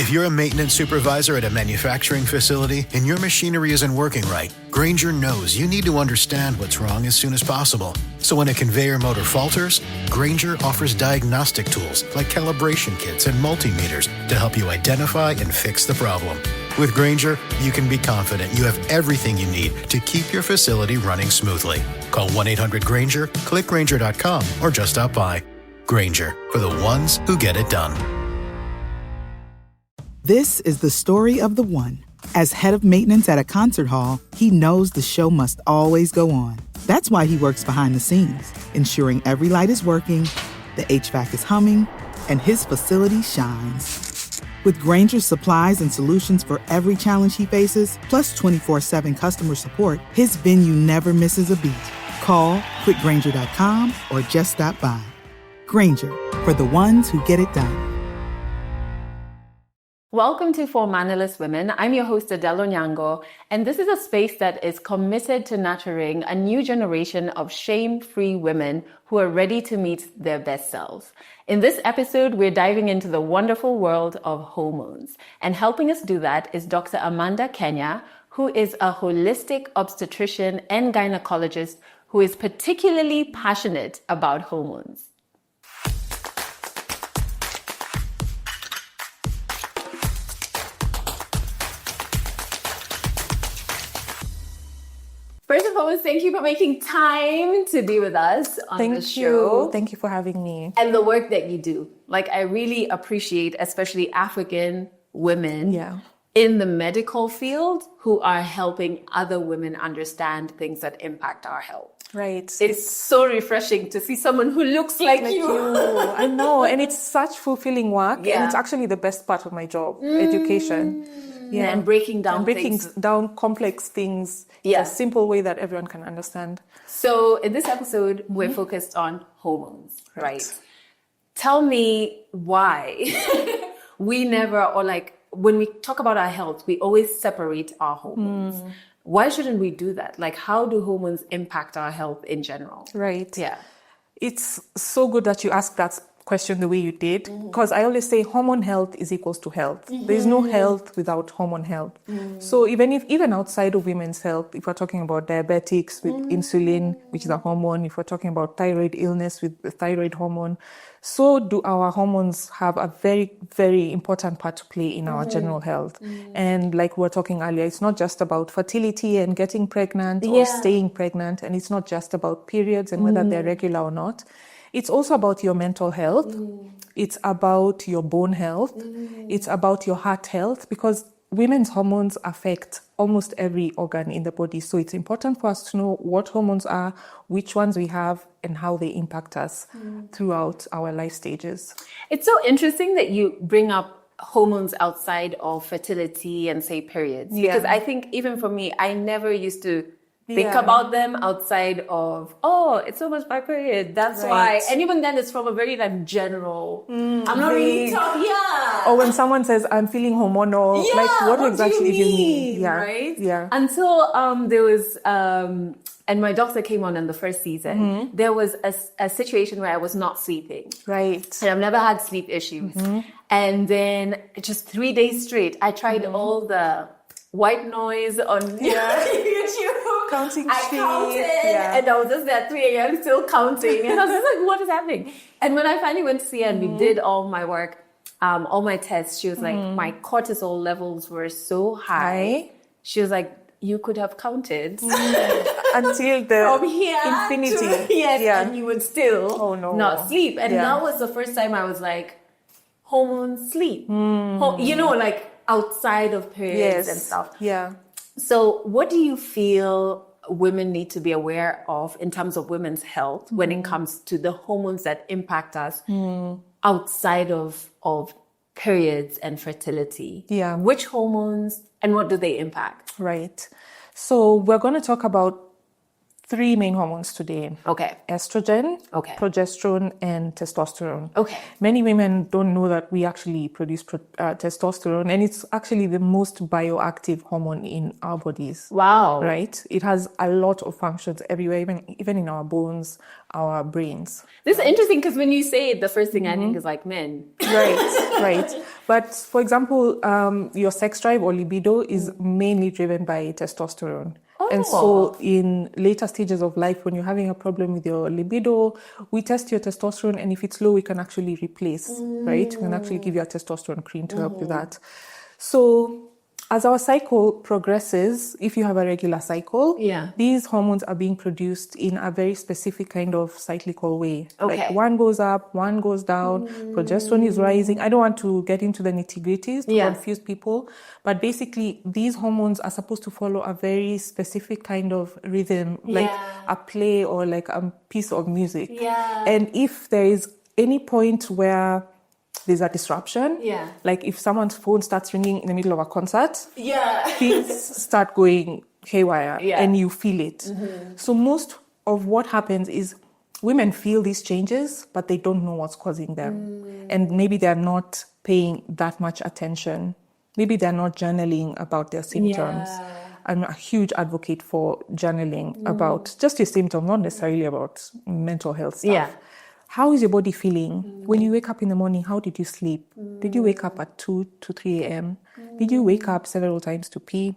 If you're a maintenance supervisor at a manufacturing facility and your machinery isn't working right, Grainger knows you need to understand what's wrong as soon as possible. So when a conveyor motor falters, Grainger offers diagnostic tools like calibration kits and multimeters to help you identify and fix the problem. With Grainger, you can be confident you have everything you need to keep your facility running smoothly. Call 1-800-GRAINGER, click Grainger.com, or just stop by. Grainger, for the ones who get it done. This is the story of the one. As head of maintenance at a concert hall, he knows the show must always go on. That's why he works behind the scenes, ensuring every light is working, the HVAC is humming, and his facility shines. With Grainger's supplies and solutions for every challenge he faces, plus 24/7 customer support, his venue never misses a beat. Call quickgrainger.com or just stop by. Grainger, for the ones who get it done. Welcome to For Mannerless Women. I'm your host, Adelle Onyango, and this is a space that is committed to nurturing a new generation of shame-free women who are ready to meet their best selves. In this episode, we're diving into the wonderful world of hormones. And helping us do that is Dr. Amanda Kenya, who is a holistic obstetrician and gynecologist who is particularly passionate about hormones. First and foremost, thank you for making time to be with us on the show. Thank you for having me. And the work that you do. Like, I really appreciate, especially African women in the medical field who are helping other women understand things that impact our health. Right. It's so refreshing to see someone who looks like you. I know. And it's such fulfilling work. Yeah. And it's actually the best part of my job, education. Yeah. And breaking down down complex things in a simple way that everyone can understand. So in this episode, we're focused on hormones, right? Tell me why we never, or like when we talk about our health, we always separate our hormones. Why shouldn't we do that? Like, how do hormones impact our health in general? Right. Yeah. It's so good that you asked that question the way you did, because I always say hormone health is equals to health. There's no health without hormone health. So even outside of women's health, if we're talking about diabetics with insulin, which is a hormone, if we're talking about thyroid illness with the thyroid hormone, so do our hormones have a very, very important part to play in our general health. And like we were talking earlier, it's not just about fertility and getting pregnant or staying pregnant, and it's not just about periods and whether they're regular or not. It's also about your mental health. It's about your bone health. It's about your heart health, because women's hormones affect almost every organ in the body. So it's important for us to know what hormones are, which ones we have, and how they impact us throughout our life stages. It's so interesting that you bring up hormones outside of fertility and say periods. Because I think even for me, I never used to think about them outside of, it's almost my period. That's why. And even then, it's from a very like general. I'm not really talking. Or when someone says, "I'm feeling hormonal," like what exactly do you mean? Right? Yeah. Until there was, and my doctor came on in the first season. There was a situation where I was not sleeping. Right. And I've never had sleep issues. And then just 3 days straight, I tried all the white noise on YouTube. Counting I counted, and I was just there at 3 a.m. still counting. And I was just like, what is happening? And when I finally went to see her and we did all my work, all my tests, she was like, my cortisol levels were so high. She was like, you could have counted until the from here infinity. To, and you would still not sleep. And that was the first time I was like, hormone sleep. You know, like outside of periods and stuff. Yeah. So what do you feel women need to be aware of in terms of women's health when it comes to the hormones that impact us outside of periods and fertility? Yeah. Which hormones and what do they impact? Right. So we're going to talk about three main hormones today. Okay. Estrogen, Okay. progesterone, and testosterone. Okay. Many women don't know that we actually produce testosterone, and it's actually the most bioactive hormone in our bodies. Wow. Right? It has a lot of functions everywhere, even in our bones, our brains. This is interesting because when you say it, the first thing I think is like men. Right. But for example, your sex drive or libido is mainly driven by testosterone. And so in later stages of life, when you're having a problem with your libido, we test your testosterone, and if it's low, we can actually replace, right? We can actually give you a testosterone cream to help with that. So as our cycle progresses, if you have a regular cycle, these hormones are being produced in a very specific kind of cyclical way. Okay. Like one goes up, one goes down, progesterone is rising. I don't want to get into the nitty-gritties to confuse people, but basically these hormones are supposed to follow a very specific kind of rhythm, like a play or like a piece of music. And if there is any point where there's a disruption, like if someone's phone starts ringing in the middle of a concert, things start going haywire and you feel it. So most of what happens is women feel these changes, but they don't know what's causing them. And maybe they're not paying that much attention. Maybe they're not journaling about their symptoms. I'm a huge advocate for journaling about just your symptoms, not necessarily about mental health stuff. How is your body feeling? When you wake up in the morning, how did you sleep? Did you wake up at 2 to 3 a.m.? Did you wake up several times to pee?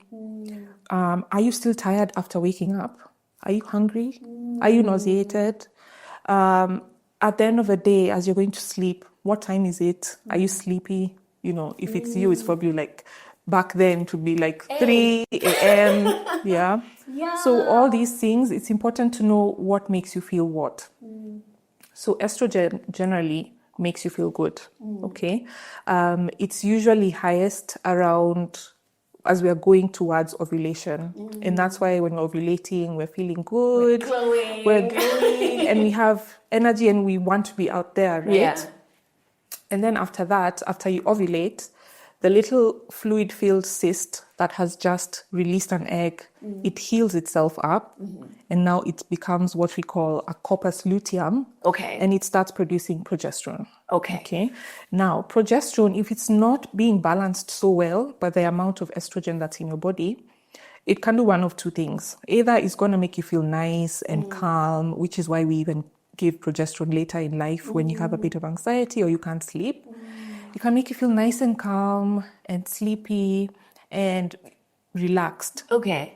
Are you still tired after waking up? Are you hungry? Are you nauseated? At the end of the day, as you're going to sleep, what time is it? Are you sleepy? You know, if it's you, it's probably like back then to be like 3 a.m. So all these things, it's important to know what makes you feel what. So estrogen generally makes you feel good, okay? It's usually highest around as we are going towards ovulation. And that's why when we're ovulating, we're feeling good. We're glowing and we have energy and we want to be out there, right? And then after that, after you ovulate, the little fluid-filled cyst that has just released an egg, it heals itself up, and now it becomes what we call a corpus luteum, and it starts producing progesterone. Okay. Now, progesterone, if it's not being balanced so well by the amount of estrogen that's in your body, it can do one of two things. Either it's going to make you feel nice and calm, which is why we even give progesterone later in life when you have a bit of anxiety or you can't sleep. It can make you feel nice and calm and sleepy and relaxed.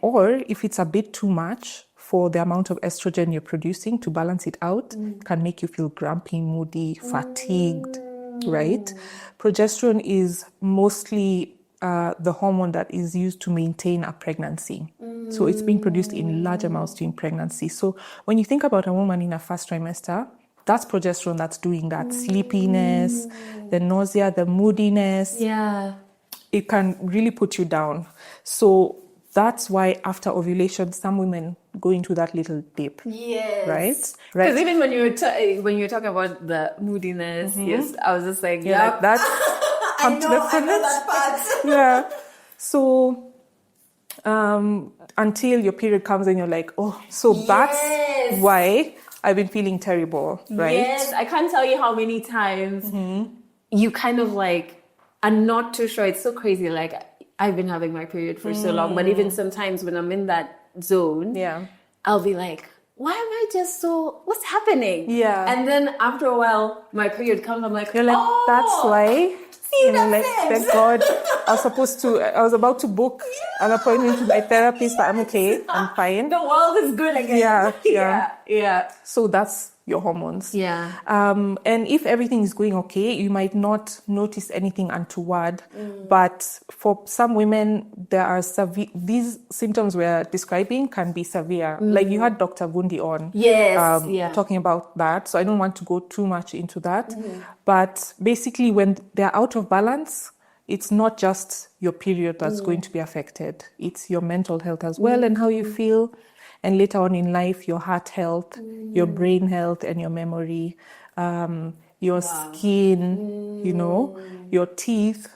Or if it's a bit too much for the amount of estrogen you're producing, to balance it out, it can make you feel grumpy, moody, fatigued, right? Progesterone is mostly the hormone that is used to maintain a pregnancy. So it's being produced in large amounts during pregnancy. So when you think about a woman in her first trimester, that's progesterone that's doing that sleepiness, the nausea, the moodiness. It can really put you down. So that's why after ovulation, some women go into that little dip. Right? Because even when you were talking about the moodiness, I was just like, like that's I know that part. So until your period comes and you're like, oh, so that's why I've been feeling terrible, right? Yes, I can't tell you how many times you kind of like are not too sure. It's so crazy. Like I've been having my period for so long, but even sometimes when I'm in that zone, I'll be like, why am I just so, what's happening? And then after a while, my period comes, I'm like, you're like, that's why. See, and like, thank God, I was about to book an appointment with my therapist, but I'm okay, I'm fine. The world is good again. Yeah. So that's your hormones. And if everything is going okay, you might not notice anything untoward. But for some women, there are these symptoms we're describing can be severe. Like you had Dr. Gundi on talking about that. So I don't want to go too much into that. But basically, when they're out of balance, it's not just your period that's going to be affected. It's your mental health as well and how you feel. And later on in life, your heart health, your brain health, and your memory, your skin, your teeth,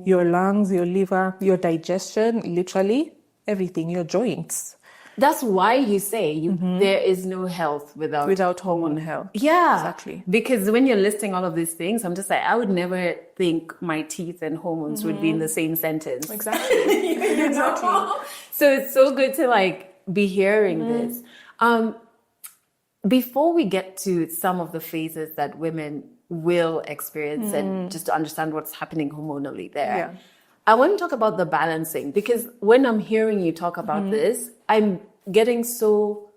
your lungs, your liver, your digestion, literally everything, your joints. That's why you say there is no health without hormone health. Yeah, exactly. Because when you're listing all of these things, I'm just like, I would never think my teeth and hormones would be in the same sentence. Exactly. Exactly. So it's so good to like be hearing this. Before we get to some of the phases that women will experience and just to understand what's happening hormonally there, I want to talk about the balancing, because when I'm hearing you talk about this, I'm getting so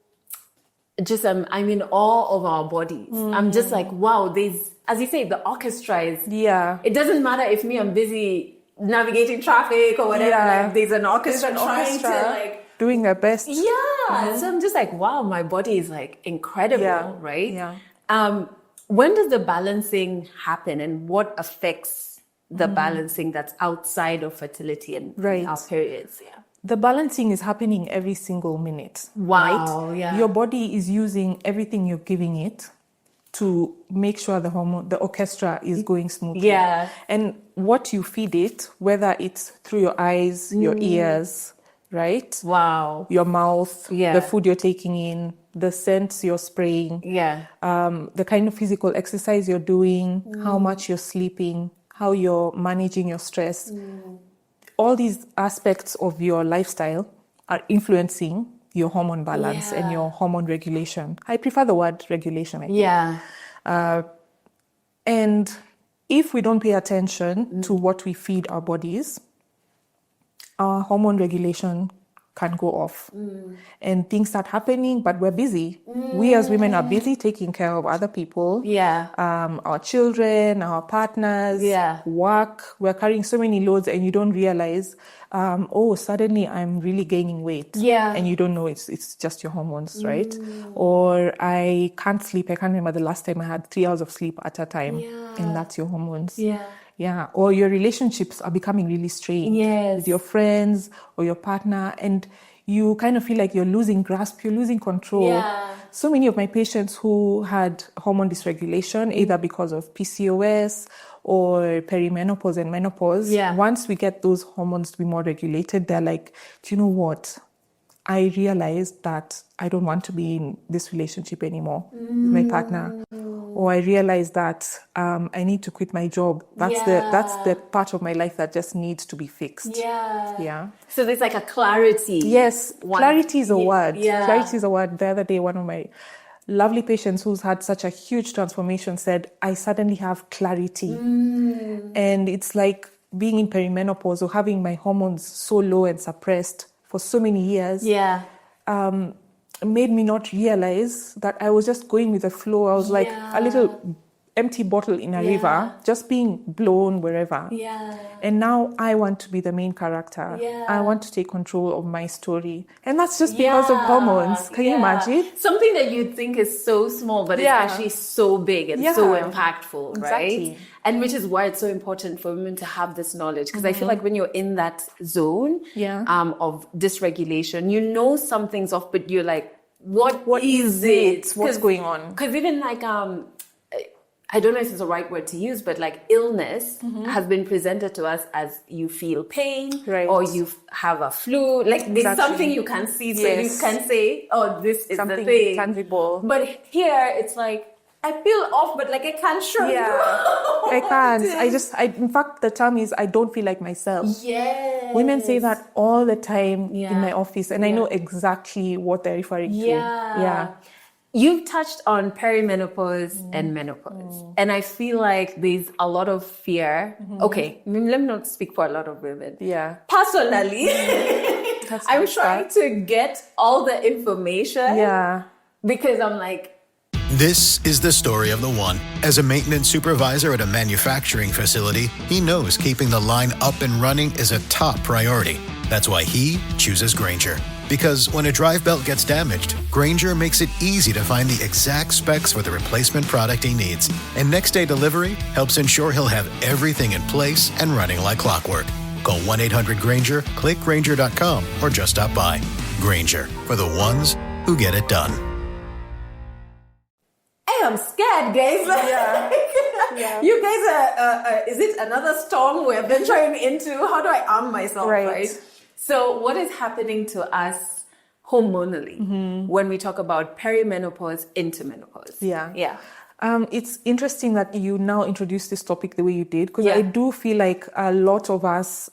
I'm in awe of our bodies. I'm just like, wow, there's, as you say, the orchestra is, it doesn't matter if I'm busy navigating traffic or whatever, like, there's an orchestra trying to like doing their best. So I'm just like, wow, my body is like incredible, right? Yeah. When does the balancing happen, and what affects the balancing that's outside of fertility and our periods? The balancing is happening every single minute. Wow, right? Your body is using everything you're giving it to make sure the orchestra is going smoothly. And what you feed it, whether it's through your eyes, your ears, right? Wow. Your mouth, the food you're taking in, the scents you're spraying, the kind of physical exercise you're doing, how much you're sleeping, how you're managing your stress. All these aspects of your lifestyle are influencing your hormone balance and your hormone regulation. I prefer the word regulation, I think. And if we don't pay attention to what we feed our bodies, our hormone regulation can go off and things start happening, but we're busy. We as women are busy taking care of other people, our children, our partners, work. We're carrying so many loads and you don't realize, suddenly I'm really gaining weight. And you don't know it's just your hormones, right? Or I can't sleep. I can't remember the last time I had 3 hours of sleep at a time. And that's your hormones. Or your relationships are becoming really strained with your friends or your partner, and you kind of feel like you're losing grasp, you're losing control. So many of my patients who had hormone dysregulation, either because of PCOS or perimenopause and menopause, once we get those hormones to be more regulated, they're like, do you know what? I realized that I don't want to be in this relationship anymore with my partner. Or I realized that I need to quit my job. That's the part of my life that just needs to be fixed. So there's like a clarity. Yes, clarity is a word. Clarity is a word. The other day, one of my lovely patients who's had such a huge transformation said, I suddenly have clarity. And it's like being in perimenopause or having my hormones so low and suppressed for so many years. Made me not realize that I was just going with the flow. I was like a little empty bottle in a river, just being blown wherever. And now I want to be the main character. I want to take control of my story. And that's just because of hormones. Can you imagine? Something that you think is so small, but it's actually so big and so impactful, right? And which is why it's so important for women to have this knowledge. Because I feel like when you're in that zone of dysregulation, you know something's off, but you're like, what is it? What's going on? Because even like, I don't know if it's the right word to use, but like illness has been presented to us as you feel pain or you have a flu. Like there's something you can see, so you can say, oh, this is something the thing. Tangible. But here it's like, I feel off, but like I can't show you. I can't. In fact, the term is I don't feel like myself. Women say that all the time in my office, and I know exactly what they're referring to. You've touched on perimenopause and menopause. And I feel like there's a lot of fear. Okay, let me not speak for a lot of women. Personally, I'm trying to get all the information. Because I'm like, This is the story of the one. As a maintenance supervisor at a manufacturing facility, he knows keeping the line up and running is a top priority. That's why he chooses Grainger. Because when a drive belt gets damaged, Grainger makes it easy to find the exact specs for the replacement product he needs. And next-day delivery helps ensure he'll have everything in place and running like clockwork. Call 1-800-GRAINGER, click Grainger.com, or just stop by. Grainger, for the ones who get it done. I'm scared, guys. You guys are, is it another storm we're venturing into? How do I arm myself, right? So what is happening to us hormonally when we talk about perimenopause into menopause? Yeah. It's interesting that you now introduce this topic the way you did, because Yeah. I do feel like a lot of us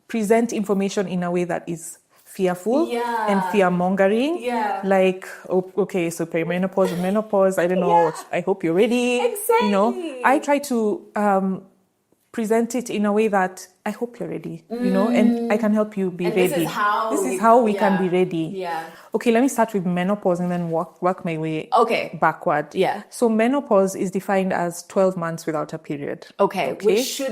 present information in a way that is fearful and fear-mongering. Yeah. Like, okay, so perimenopause and menopause, I don't know, I hope you're ready. Exactly. You know, I try to present it in a way that I hope you're ready, you know, and I can help you be ready. This is how we can be ready. Yeah. Okay, let me start with menopause and then work my way backward. Yeah. So menopause is defined as 12 months without a period. Okay. Which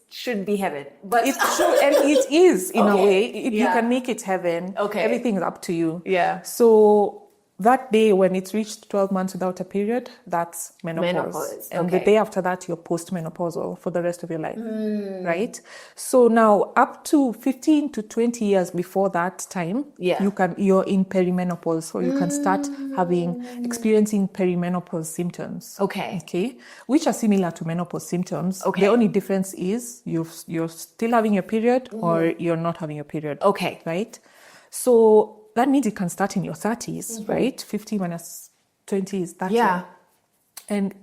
should be heaven. But It should, and it is in a way. You can make it heaven. Okay. Everything is up to you. Yeah. So that day when it's reached 12 months without a period, that's menopause. And the day after that, you're post-menopausal for the rest of your life, right? So now up to 15 to 20 years before that time, you're in perimenopause. So you can start experiencing perimenopause symptoms. Okay. Which are similar to menopause symptoms. The only difference is you're still having your period or you're not having your period. Right? So that means it can start in your 30s, right? 50 minus 20 is 30. Yeah. And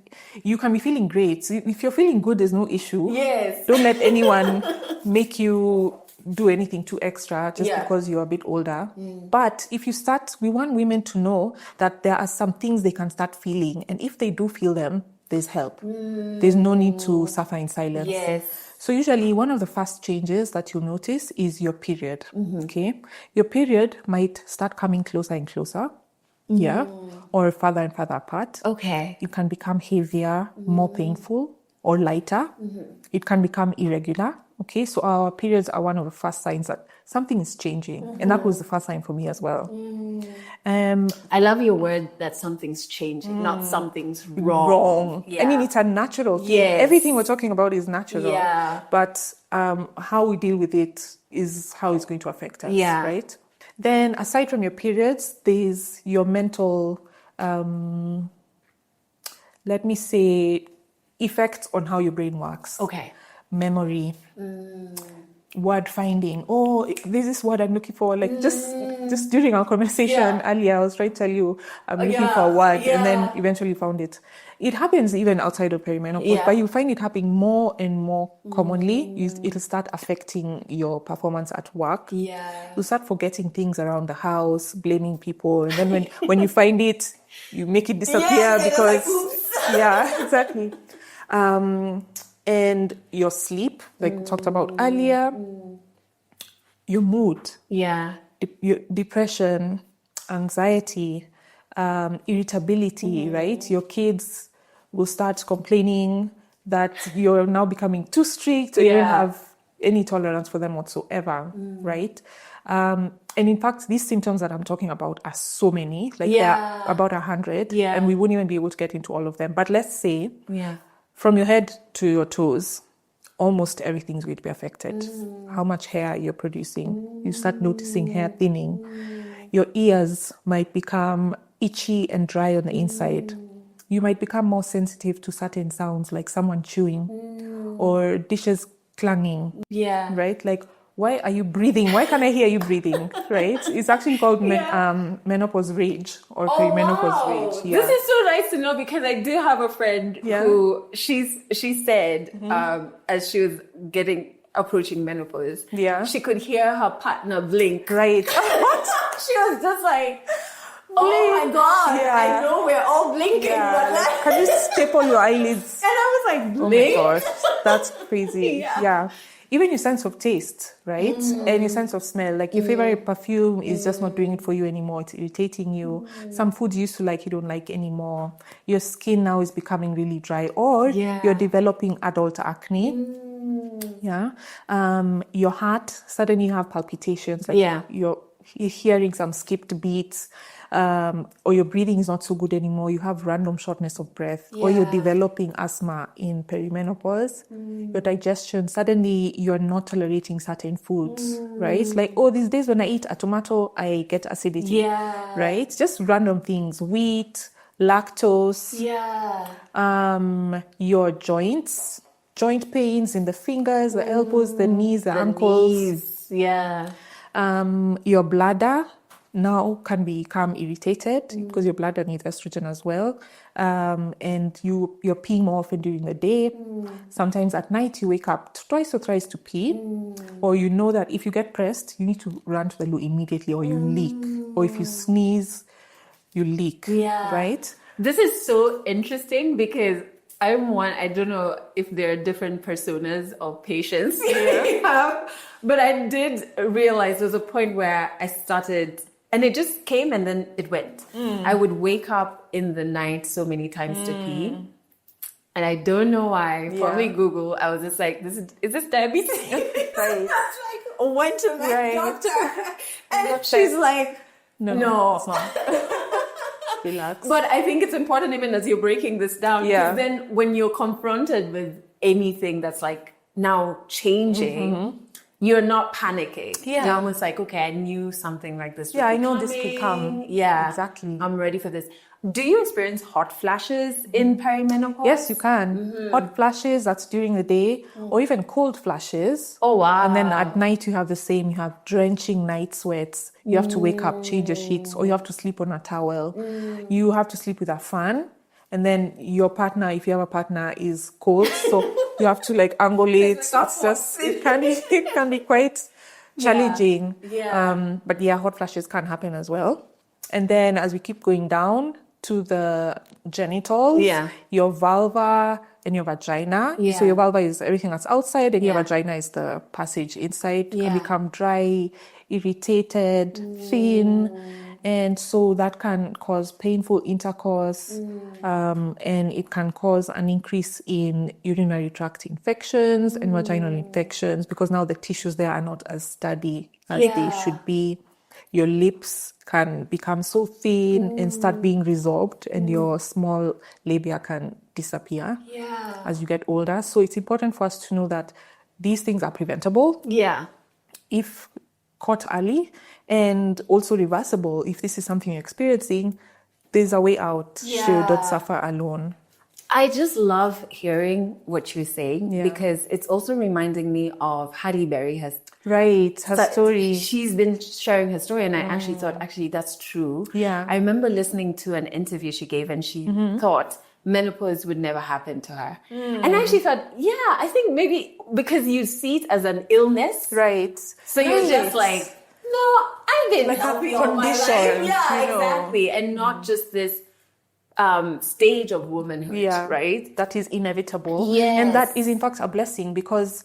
you can be feeling great. If you're feeling good, there's no issue. Yes. Don't let anyone make you do anything too extra just because you're a bit older. But if you start, we want women to know that there are some things they can start feeling. And if they do feel them, there's help. There's no need to suffer in silence. Yes. So usually one of the first changes that you'll notice is your period, okay? Your period might start coming closer and closer, or further and further apart. Okay. It can become heavier, more painful, or lighter. It can become irregular, okay? So our periods are one of the first signs that something is changing. And that was the first sign for me as well. I love your word that something's changing, not something's wrong. I mean, it's a natural thing. Yes. Everything we're talking about is natural. Yeah. But how we deal with it is how it's going to affect us, Yeah. right? Then aside from your periods, there's your mental, let me say, effects on how your brain works. Okay. Memory. Word finding. Oh, there's this word I'm looking for. Like just during our conversation earlier, I was trying to tell you I'm looking for a word, and then eventually found it. It happens even outside of perimenopause, but you find it happening more and more commonly. It'll start affecting your performance at work. You start forgetting things around the house, blaming people, and then when you find it, you make it disappear because exactly. And your sleep, like we talked about earlier, your mood, your depression, anxiety, irritability, right? Your kids will start complaining that you're now becoming too strict, or you don't have any tolerance for them whatsoever, right? And in fact, these symptoms that I'm talking about are so many, like there are about 100, and we wouldn't even be able to get into all of them. But let's say, from your head to your toes, almost everything's going to be affected. How much hair you're producing. You start noticing hair thinning. Your ears might become itchy and dry on the inside. You might become more sensitive to certain sounds, like someone chewing or dishes clanging. Right? Like, why are you breathing? Why can't I hear you breathing? Right? It's actually called menopause rage or perimenopause rage. This is so nice to know, because I do have a friend who she said as she was approaching menopause, she could hear her partner blink. Right. She was just like, oh my God, I know we're all blinking, but like... Can you staple your eyelids? And I was like, blink? Oh my gosh, that's crazy. Even your sense of taste, right? And your sense of smell. Like your favorite perfume is just not doing it for you anymore. It's irritating you. Some foods you used to like, you don't like anymore. Your skin now is becoming really dry, or you're developing adult acne. Your heart, suddenly you have palpitations. Like you're hearing some skipped beats. Or your breathing is not so good anymore, you have random shortness of breath, or you're developing asthma in perimenopause. Your digestion, suddenly you're not tolerating certain foods, right? Like, these days when I eat a tomato, I get acidity, right? Just random things, wheat, lactose, your joints, joint pains in the fingers, the elbows, the knees, the ankles. Your bladder now can become irritated because your bladder needs estrogen as well. And you're peeing more often during the day. Sometimes at night you wake up twice or thrice to pee. Or you know that if you get pressed, you need to run to the loo immediately, or you leak. Or if you sneeze, you leak. Right? This is so interesting because I'm one, I don't know if there are different personas of patients you have, but I did realize there was a point where I started, and it just came and then it went. I would wake up in the night so many times to pee. And I don't know why. Probably Google. I was just like, is this diabetes? Right. That's like, went to my doctor. And Doctor. she's like, No, it's not. Relax. But I think it's important even as you're breaking this down. Yeah. Because then when you're confronted with anything that's like now changing, you're not panicking. Yeah. You're almost like, okay, I knew something like this would Yeah, be I know this could coming. come. Yeah. Exactly. I'm ready for this. Do you experience hot flashes in perimenopause? Yes, you can. Hot flashes, that's during the day, or even cold flashes. Oh, wow. And then at night you have the same. You have drenching night sweats. You have to wake up, change your sheets, or you have to sleep on a towel. You have to sleep with a fan. And then your partner, if you have a partner, is cold, so you have to like angulate. It can be quite challenging. Yeah. But yeah, hot flashes can happen as well. And then as we keep going down to the genitals, your vulva and your vagina. Yeah. So your vulva is everything that's outside, and your vagina is the passage inside. Can become dry, irritated, thin. And so that can cause painful intercourse, and it can cause an increase in urinary tract infections and vaginal infections, because now the tissues there are not as sturdy as they should be. Your lips can become so thin and start being resorbed, and your small labia can disappear as you get older. So it's important for us to know that these things are preventable. Yeah. If caught early, and also reversible. If this is something you're experiencing, there's a way out. So you don't suffer alone. I just love hearing what you're saying because it's also reminding me of Halle Berry her story. She's been sharing her story, and I actually thought, that's true. Yeah. I remember listening to an interview she gave, and she thought menopause would never happen to her. And I actually thought, I think maybe because you see it as an illness. Right. So you're just like, no, I've been like healthy a all my condition. life. Yeah, You know. exactly. And not just this stage of womanhood, right? That is inevitable. Yes. And that is in fact a blessing, because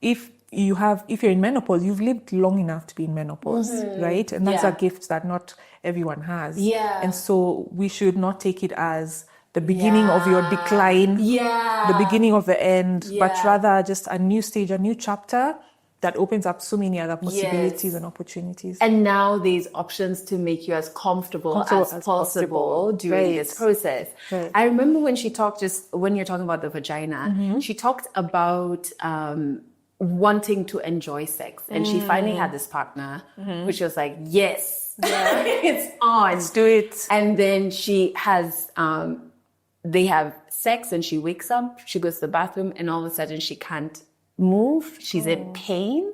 if you're in menopause, you've lived long enough to be in menopause, right? And that's a gift that not everyone has. Yeah. And so we should not take it as the beginning of your decline, the beginning of the end, but rather just a new stage, a new chapter that opens up so many other possibilities and opportunities. And now there's options to make you as comfortable as possible during this process. Right. I remember when she talked, just when you're talking about the vagina, she talked about wanting to enjoy sex. And she finally had this partner, which was like, yes, it's on. Let's do it. And then she has, they have sex, and she wakes up, she goes to the bathroom, and all of a sudden she can't move. She's in pain.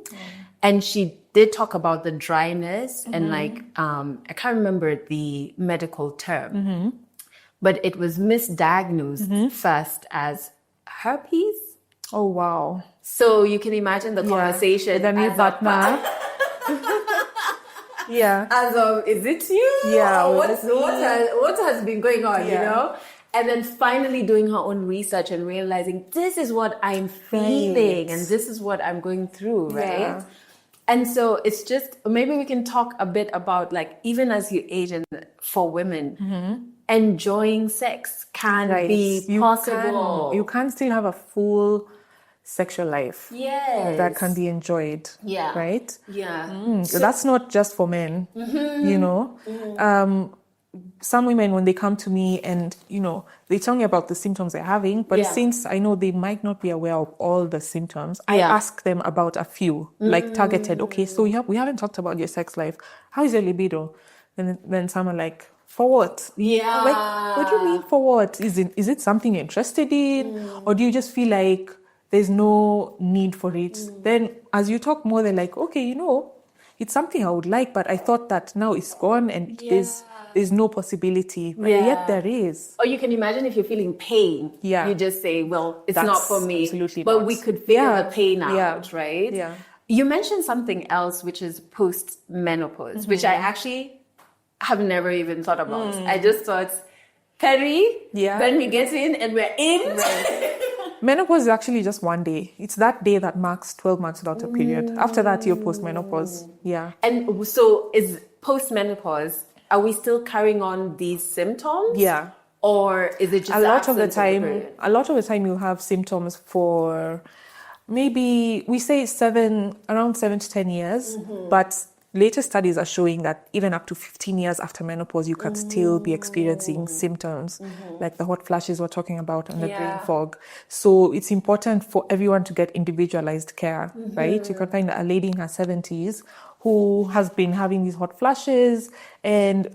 And she did talk about the dryness and like, I can't remember the medical term, but it was misdiagnosed first as herpes. Oh, wow. So you can imagine the conversation. The new partner. As of, is it you? Yeah. Or what has been going on, you know? And then finally doing her own research and realizing this is what I'm feeling and this is what I'm going through, right? Yeah. And so it's just, maybe we can talk a bit about like, even as you age and for women, enjoying sex can be possible. You can still have a full sexual life that can be enjoyed, right? Yeah. So that's not just for men, you know. Some women, when they come to me and, you know, they tell me about the symptoms they're having, but since I know they might not be aware of all the symptoms, I ask them about a few, like targeted. Okay, so we haven't talked about your sex life. How is your libido? And then some are like, for what? Yeah. Like, what do you mean for what? Is it something you're interested in? Or do you just feel like there's no need for it? Then as you talk more, they're like, okay, you know, it's something I would like, but I thought that now it's gone and there's no possibility. But yet there is. Or you can imagine if you're feeling pain, you just say, well, it's That's not for me. absolutely but not. we could figure the pain out, right? Yeah. You mentioned something else, which is post-menopause, which I actually have never even thought about. I just thought, then we get in and we're in. Right. Menopause is actually just one day. It's that day that marks 12 months without a period. After that, you're post-menopause. Yeah. And so is post-menopause, are we still carrying on these symptoms? Yeah. Or is it just a lot of the period? time you'll have symptoms for maybe, we say around 7 to 10 years, but later studies are showing that even up to 15 years after menopause, you can still be experiencing symptoms like the hot flashes we're talking about and the brain fog. So it's important for everyone to get individualized care, right? You can find a lady in her 70s who has been having these hot flashes and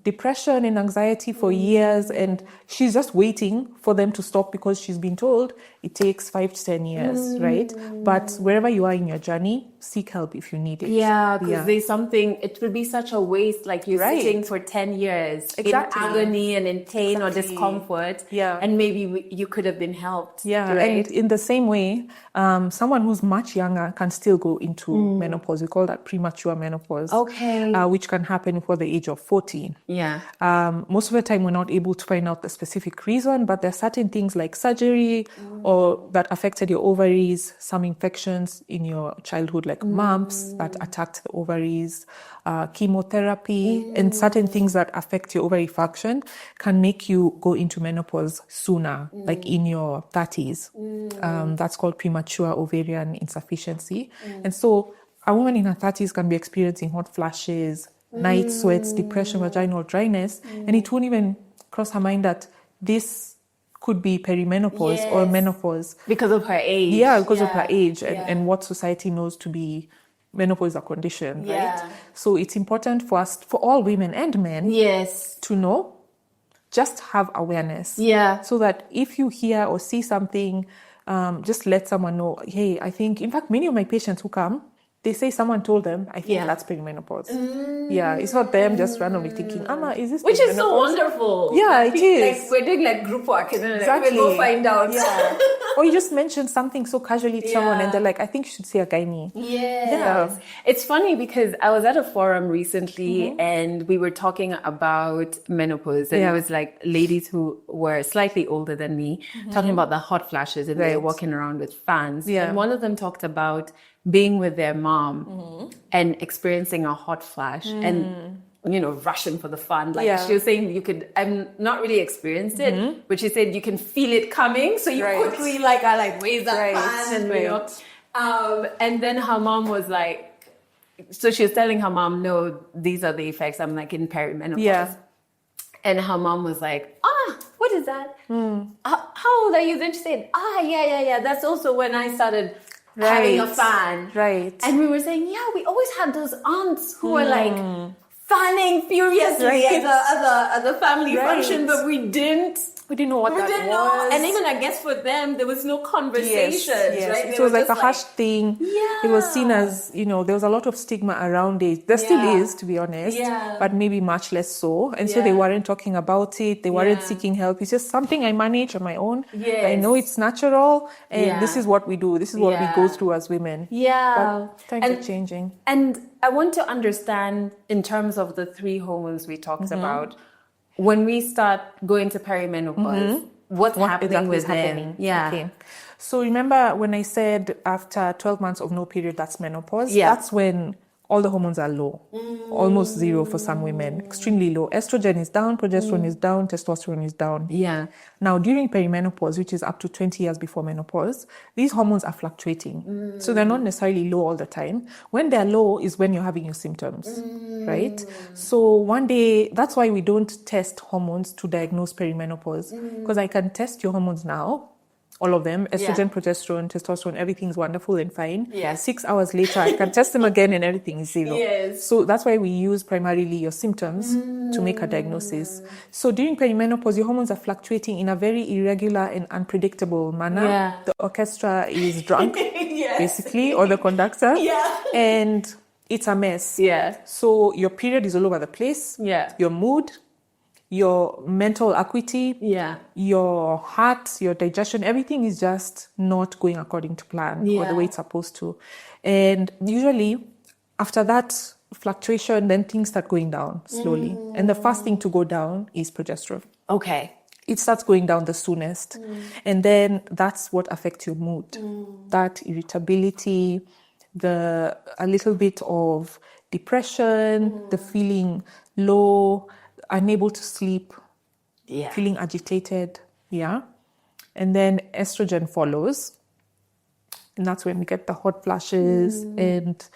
depression and anxiety for years, and she's just waiting for them to stop because she's been told it takes 5 to 10 years, right? But wherever you are in your journey, seek help if you need it. Yeah, because there's something, it will be such a waste, like you're sitting for 10 years in agony and in pain or discomfort, and maybe you could have been helped. Yeah, right? And in the same way, someone who's much younger can still go into menopause. We call that premature menopause, which can happen before the age of 14. Yeah. Most of the time, we're not able to find out the specific reason, but there are certain things like surgery or that affected your ovaries, some infections in your childhood, like mumps that attacked the ovaries, chemotherapy, and certain things that affect your ovary function can make you go into menopause sooner, like in your 30s. That's called premature ovarian insufficiency. And so a woman in her 30s can be experiencing hot flashes, night sweats, depression, vaginal dryness, and it won't even cross her mind that this could be perimenopause or menopause. Because of her age. Yeah, because of her age and what society knows to be menopause a condition, right? So it's important for us, for all women and men, to know, just have awareness. Yeah. So that if you hear or see something, just let someone know, hey, I think, in fact, many of my patients who come, they say someone told them, I think that's perimenopause. Yeah, it's not them just randomly thinking, Anna, is this Which is so wonderful. Yeah, it is. Like, we're doing like group work and then we'll go find out. Yeah. Or you just mention something so casually to someone and they're like, I think you should see a gynae. Yeah. It's funny because I was at a forum recently and we were talking about menopause, and it was like ladies who were slightly older than me talking about the hot flashes and they're walking around with fans. And one of them talked about being with their mom and experiencing a hot flash and, you know, rushing for the fun. Like she was saying, I'm not really experienced it, but she said you can feel it coming. So you quickly raise that fan and, you know. And then her mom was like, so she was telling her mom, no, these are the effects. I'm like in perimenopause. Yeah. And her mom was like, what is that? How old are you? Then she said, yeah. That's also when I started having a fan. Right. And we were saying, we always had those aunts who were like fanning furiously at the family function, but we didn't know what that was. And even I guess for them, there was no conversation. Right? It was like a hushed thing. Yeah. It was seen as, you know, there was a lot of stigma around it. There still is, to be honest, but maybe much less so. And so they weren't talking about it. They weren't seeking help. It's just something I manage on my own. Yes. I know it's natural, and this is what we do. This is what we go through as women. Yeah. But times are changing. And I want to understand, in terms of the 3 hormones we talked about, when we start going to perimenopause, what's happening with them? Yeah. Okay. So remember when I said after 12 months of no period, that's menopause? That's when all the hormones are low, almost zero for some women, extremely low. Estrogen is down, progesterone is down, testosterone is down. Yeah. Now, during perimenopause, which is up to 20 years before menopause, these hormones are fluctuating. So they're not necessarily low all the time. When they're low is when you're having your symptoms, right? So one day, that's why we don't test hormones to diagnose perimenopause, because I can test your hormones now, all of them, estrogen, progesterone, testosterone, everything's wonderful and fine. 6 hours later, I can test them again and everything is zero. So that's why we use primarily your symptoms to make a diagnosis. So during perimenopause, your hormones are fluctuating in a very irregular and unpredictable manner. The orchestra is drunk, basically, or the conductor. And it's a mess. Yeah. So your period is all over the place. Yeah. Your mood, your mental acuity, Yeah. your heart, your digestion, everything is just not going according to plan or the way it's supposed to. And usually after that fluctuation, then things start going down slowly. And the first thing to go down is progesterone. Okay. It starts going down the soonest. And then that's what affects your mood. That irritability, a little bit of depression, the feeling low, unable to sleep, feeling agitated. Yeah. And then estrogen follows. And that's when we get the hot flashes and,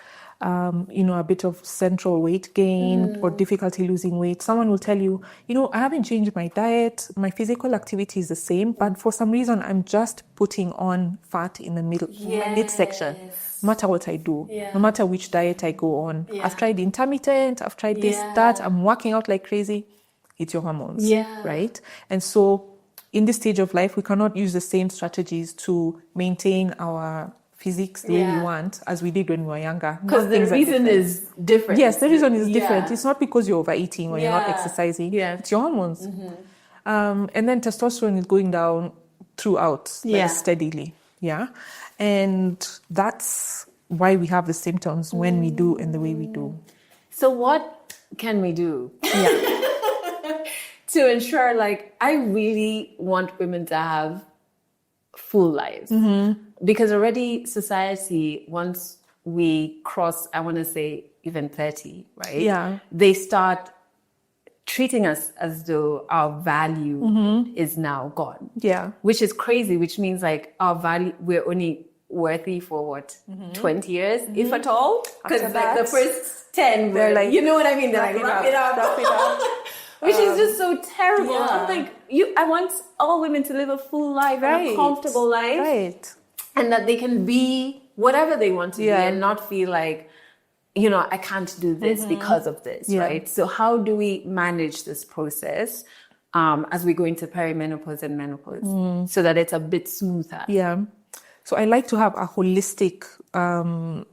a bit of central weight gain or difficulty losing weight. Someone will tell you, I haven't changed my diet. My physical activity is the same, but for some reason, I'm just putting on fat in the midsection. No matter what I do, no matter which diet I go on. I've tried intermittent, I've tried this, that, I'm working out like crazy. It's your hormones, right? And so in this stage of life, we cannot use the same strategies to maintain our physiques the way we want as we did when we were younger. Because the reason is different. Yes, the reason is different. It's not because you're overeating or you're not exercising. It's your hormones. And then testosterone is going down throughout steadily. Yeah. And that's why we have the symptoms when we do and the way we do. So what can we do? To ensure, I really want women to have full lives. Because already society, once we cross, I want to say even 30, right? Yeah. They start treating us as though our value is now gone. Yeah. Which is crazy, which means our value, we're only worthy for 20 years, if at all? Because the first 10, they're you know what I mean? They're wrap it up. Which is just so terrible. I'm I want all women to live a full life, and a comfortable life. Right. And that they can be whatever they want to be and not feel I can't do this because of this, right? So how do we manage this process as we go into perimenopause and menopause so that it's a bit smoother? Yeah. So I like to have a holistic, I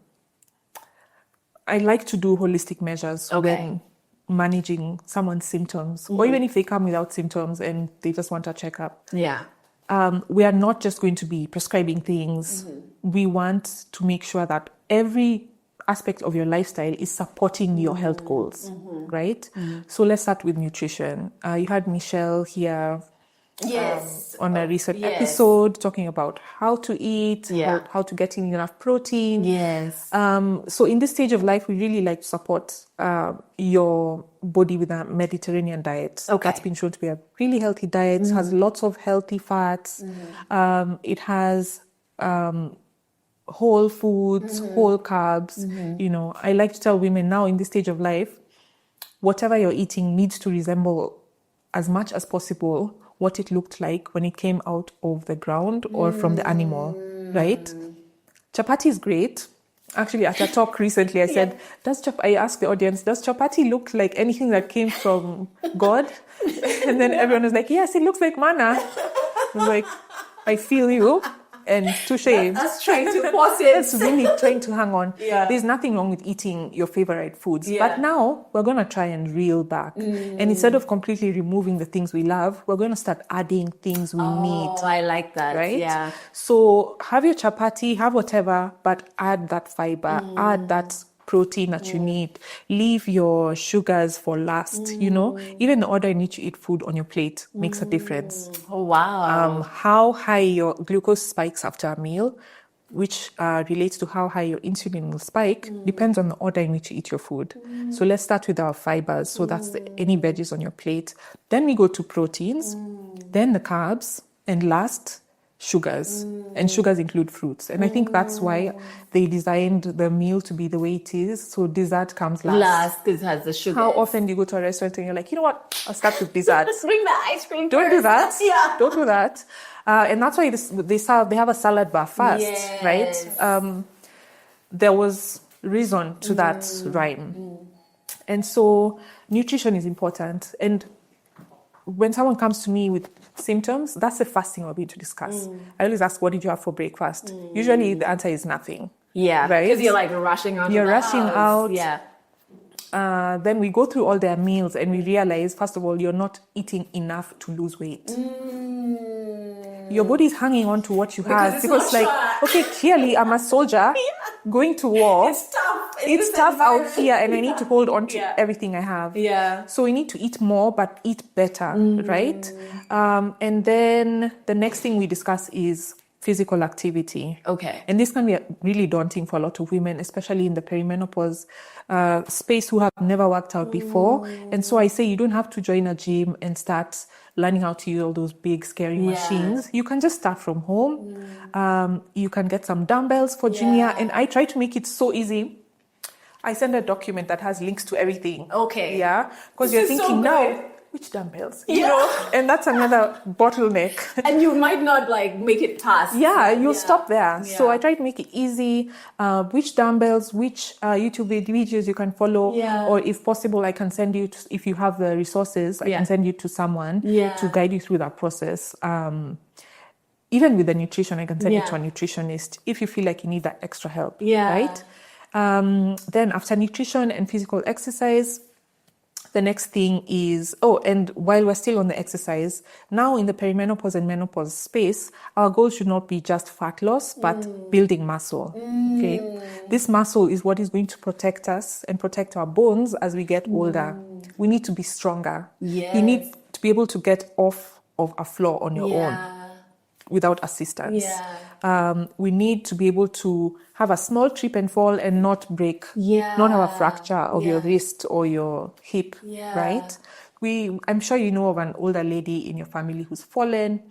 like to do holistic measures when managing someone's symptoms, or even if they come without symptoms and they just want a checkup. Yeah. We are not just going to be prescribing things. We want to make sure that every aspect of your lifestyle is supporting your health goals, right? So let's start with nutrition. You had Michelle here on a recent episode talking about how to eat, how to get in enough protein. Yes. So in this stage of life, we really like to support your body with a Mediterranean diet. Okay. That's been shown to be a really healthy diet. It has lots of healthy fats. It has whole foods, whole carbs. I like to tell women now in this stage of life, whatever you're eating needs to resemble as much as possible what it looked like when it came out of the ground or from the animal, right? Chapati is great. Actually, at a talk recently, I said, I asked the audience, does chapati look like anything that came from God? And then everyone was like, yes, it looks like manna. I was like, I feel you. And touche. That's trying to pause it. That's really trying to hang on. Yeah. There's nothing wrong with eating your favorite foods. Yeah. But now we're going to try and reel back. And instead of completely removing the things we love, we're going to start adding things we need. Oh, I like that. Right? Yeah. So have your chapati, have whatever, but add that fiber, add that protein that you need. Leave your sugars for last, Even the order in which you eat food on your plate makes a difference. Oh, wow. How high your glucose spikes after a meal, which relates to how high your insulin will spike, depends on the order in which you eat your food. So let's start with our fibers. So that's any veggies on your plate. Then we go to proteins, then the carbs, and last, sugars. And sugars include fruits. And I think that's why they designed the meal to be the way it is. So dessert comes last. Because it has the sugar. How often do you go to a restaurant and you're like, you know what? I'll start with dessert. Bring the ice cream Don't do that. Yeah. Don't do that. And that's why they have a salad bar first, right? There was reason to that rhyme. And so nutrition is important. And when someone comes to me with symptoms, that's the first thing we're going to discuss. I always ask, what did you have for breakfast? Usually the answer is nothing. Yeah, right? because you're like rushing out. You're of the rushing house. out. Yeah. Then we go through all their meals and we realize, first of all, you're not eating enough to lose weight. Your body's hanging on to what you have because okay, clearly I'm a soldier going to war. It's tough. It's tough out here and I need to hold on to everything I have. Yeah. So we need to eat more, but eat better, right? And then the next thing we discuss is physical activity. Okay. And this can be really daunting for a lot of women, especially in the perimenopause space who have never worked out before. And so I say you don't have to join a gym and start learning how to use all those big, scary machines. You can just start from home. You can get some dumbbells for junior. And I try to make it so easy. I send a document that has links to everything. Okay. Yeah. Because you're thinking so now, which dumbbells? You know? And that's another bottleneck. And you might not like make it past. Yeah, you'll stop there. Yeah. So I try to make it easy. Which dumbbells, which YouTube videos you can follow, or if possible, I can send you, if you have the resources, I can send you to someone to guide you through that process. Even with the nutrition, I can send you to a nutritionist if you feel like you need that extra help, right? Then after nutrition and physical exercise, the next thing is, and while we're still on the exercise, now in the perimenopause and menopause space, our goal should not be just fat loss, but building muscle. Okay, this muscle is what is going to protect us and protect our bones as we get older. We need to be stronger. You need to be able to get off of a floor on your own without assistance. We need to be able to have a small trip and fall and not break, not have a fracture of your wrist or your hip, right? I'm sure you know of an older lady in your family who's fallen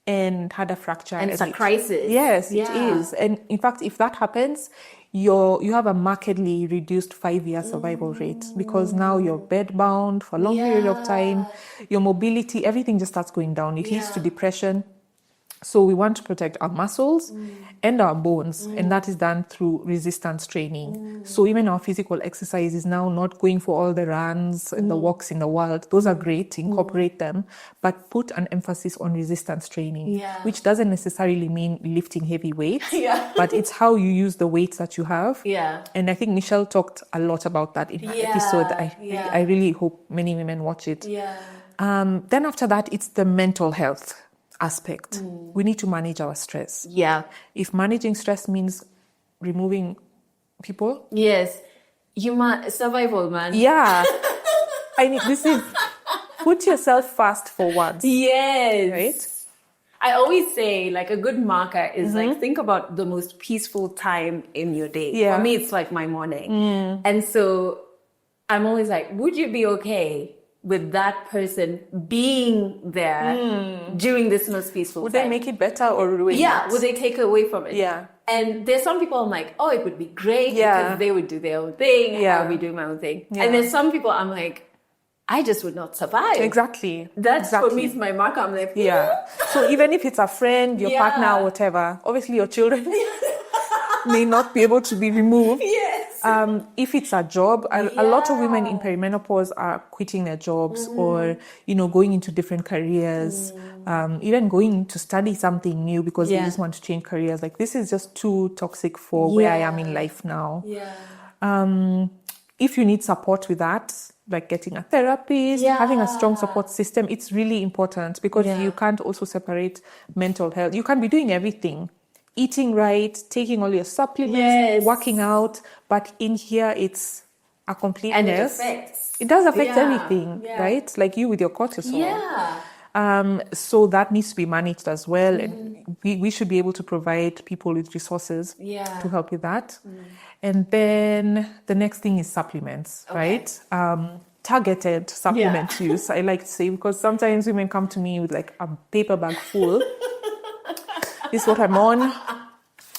and had a fracture. And it's a crisis. Yes, it is. And in fact, if that happens, you have a markedly reduced 5-year survival rate because now you're bedbound for a long period of time. Your mobility, everything just starts going down. It leads to depression. So we want to protect our muscles and our bones, and that is done through resistance training. So even our physical exercise is now not going for all the runs and the walks in the world. Those are great, incorporate them, but put an emphasis on resistance training, which doesn't necessarily mean lifting heavy weights, but it's how you use the weights that you have. And I think Michelle talked a lot about that in her episode. I really hope many women watch it. Then after that, it's the mental health aspect. We need to manage our stress. If managing stress means removing people. Survival, man. I mean, this is put yourself first for once. Right? I always say like a good marker is like think about the most peaceful time in your day. For me, it's like my morning. And so I'm always like, would you be okay with that person being there during this most peaceful Would time? they make it better or ruin it? Would they take away from it? And there's some people I'm like, it would be great because they would do their own thing. I'll be doing my own thing. And there's some people I'm like, I just would not survive. Exactly. That's for me is my marker. I'm like, So even if it's a friend, your partner, whatever, obviously your children may not be able to be removed. If it's a job, a lot of women in perimenopause are quitting their jobs or, going into different careers, even going to study something new because they just want to change careers. Like, this is just too toxic for where I am in life now. If you need support with that, like getting a therapist, having a strong support system, it's really important because you can't also separate mental health. You can't be doing everything. Eating right, taking all your supplements, working out, but in here it's a complete mess. It does affect everything, right? Like you with your cortisol. So that needs to be managed as well, and we should be able to provide people with resources to help with that. And then the next thing is supplements, right? Targeted supplement use, I like to say, because sometimes women come to me with like a paper bag full. This is what I'm on.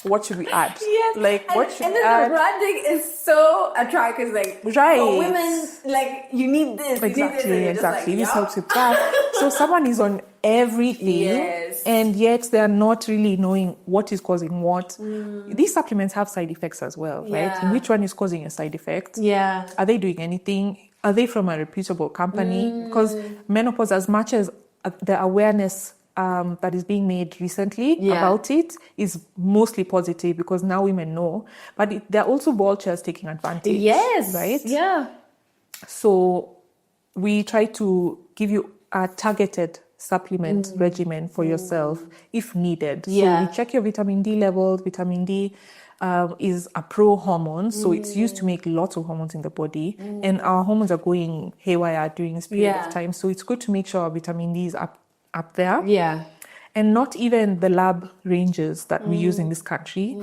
What should we add? What should we add? And then the branding is so attractive. Like, for women, like, you need this. Exactly. This helps with that. So someone is on everything, and yet they're not really knowing what is causing what. These supplements have side effects as well, right? And which one is causing a side effect? Are they doing anything? Are they from a reputable company? Because menopause, as much as the awareness that is being made recently about it is mostly positive because now women know. But there are also vultures taking advantage. Yes. Right? Yeah. So we try to give you a targeted supplement regimen for yourself if needed. Yeah. So we check your vitamin D levels. Vitamin D is a pro-hormone, so it's used to make lots of hormones in the body, and our hormones are going haywire during this period of time. So it's good to make sure our vitamin D is up there. Yeah. And not even the lab ranges that we use in this country.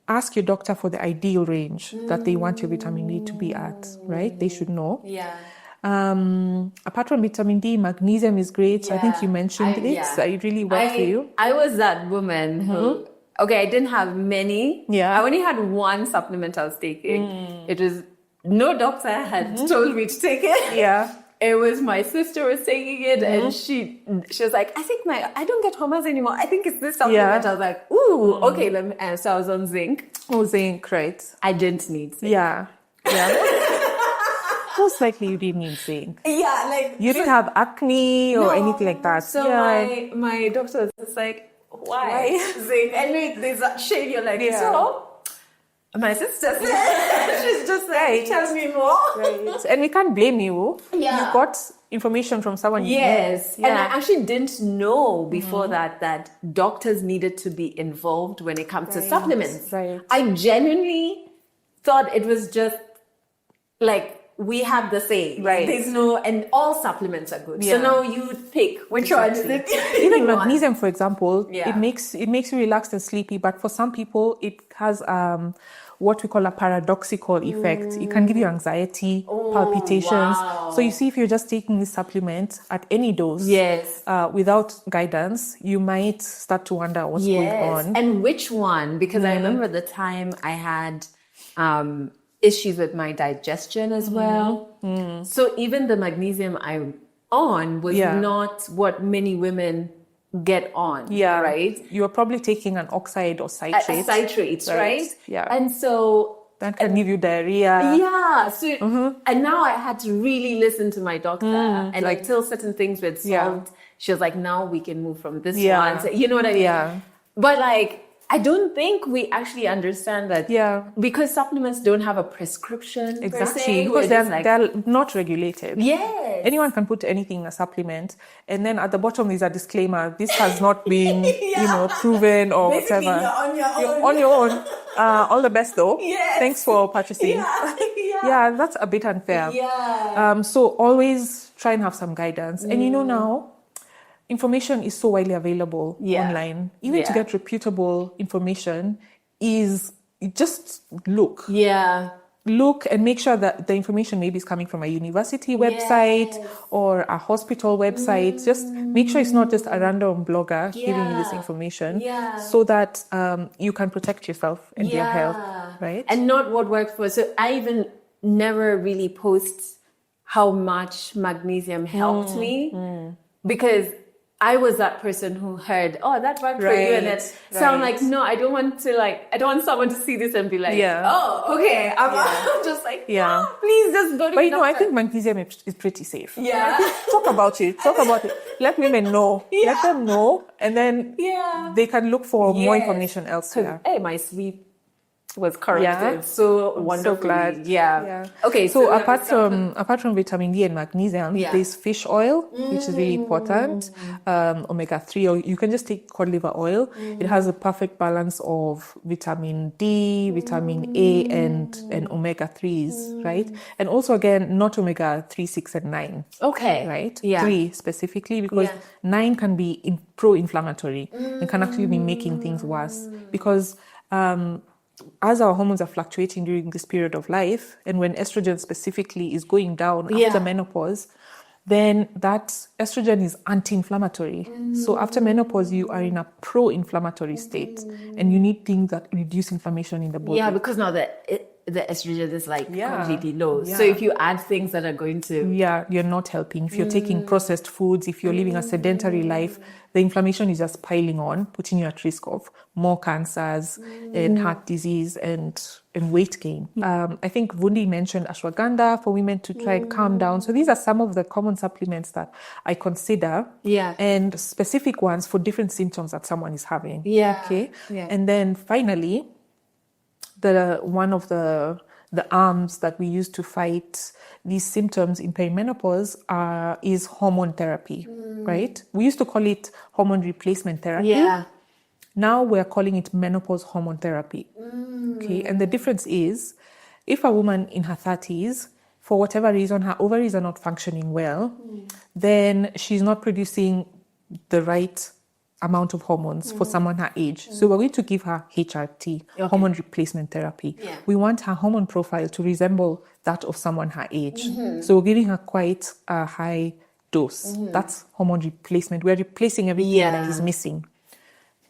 Ask your doctor for the ideal range that they want your vitamin D to be at, right? They should know. Yeah. Apart from vitamin D, magnesium is great. I think you mentioned it. It really worked for you. I was that woman who, I didn't have many. Yeah. I only had one supplement I was taking. It was, no doctor had told me to take it. Yeah. It was my sister was taking it, and she was like, I don't get hormones anymore. I think it's this supplement. I was like, ooh, okay. So I was on zinc. Oh, zinc, right. I didn't need zinc. Yeah. Most likely you didn't need zinc. Yeah, like you didn't have acne or anything like that. So my doctor was just like, why? Zinc? And there's that shade. You're like, so my sister said, she's just like, tell me more. Right. And we can't blame you. Yeah. You got information from someone. Yes. And I actually didn't know before that doctors needed to be involved when it comes to supplements. Right. I genuinely thought it was just like, we have the same. Right. There's and all supplements are good. So now you pick which one is it. Even magnesium, for example, Yeah. it makes you relaxed and sleepy. But for some people, it has what we call a paradoxical effect. It can give you anxiety, palpitations. Wow. So you see, if you're just taking this supplement at any dose, without guidance, you might start to wonder what's going on. And which one? Because I remember the time I had issues with my digestion as well. So even the magnesium I'm on was not what many women get on. Yeah. Right? You are probably taking an oxide or citrate. Citrates, right? Yeah. And so that can give you diarrhea. Yeah. So and now I had to really listen to my doctor. And until certain things were solved, she was like, now we can move from this one. So, you know what I mean? Yeah. But I don't think we actually understand that. Yeah. Because supplements don't have a prescription. Exactly. Because they're not regulated. Yes. Anyone can put anything in a supplement. And then at the bottom there's a disclaimer. This has not been, proven or basically, whatever. You're on your own. All the best though. Yes. Thanks for purchasing. Yeah, that's a bit unfair. Yeah. So always try and have some guidance. And now, information is so widely available online. Even to get reputable information is just look. Yeah. Look and make sure that the information maybe is coming from a university website or a hospital website. Just make sure it's not just a random blogger giving you this information so that you can protect yourself and your health, right? And not what works for. So I even never really post how much magnesium helped me because I was that person who heard, that worked for you. And then, so I'm like, no, I don't want someone to see this and be like, okay. I'm just like, please just go to But I think magnesium is pretty safe. Yeah. Talk about it. Let women know. Yeah. Let them know. And then they can look for more information elsewhere. Hey, my sleep was corrected. So wonderful. So glad. Yeah. Okay. So apart from vitamin D and magnesium, there's fish oil, which is really important. Omega-3, or you can just take cod liver oil. It has a perfect balance of vitamin D, vitamin A, and omega-3s, right? And also again, not omega-3, 6, and 9. Okay. Right? Yeah. 3 specifically, because 9 can be pro-inflammatory and can actually be making things worse because as our hormones are fluctuating during this period of life, and when estrogen specifically is going down after menopause, then that estrogen is anti-inflammatory. So after menopause, you are in a pro-inflammatory state, and you need things that reduce inflammation in the body. Yeah, because now the estrogen is like Yeah. completely low. Yeah. So if you add things that are going to... Yeah, you're not helping. If you're taking processed foods, if you're living a sedentary life, the inflammation is just piling on, putting you at risk of more cancers and heart disease and weight gain. I think Vundi mentioned ashwagandha for women to try and calm down. So these are some of the common supplements that I consider, and specific ones for different symptoms that someone is having. Okay. And then finally, one of the arms that we use to fight these symptoms in perimenopause is hormone therapy, right? We used to call it hormone replacement therapy. Now we're calling it menopause hormone therapy. Okay, and the difference is, if a woman in her 30s, for whatever reason, her ovaries are not functioning well, then she's not producing the right amount of hormones for someone her age. So we're going to give her HRT, hormone replacement therapy. We want her hormone profile to resemble that of someone her age. So we're giving her quite a high dose. That's hormone replacement. We're replacing everything that is missing.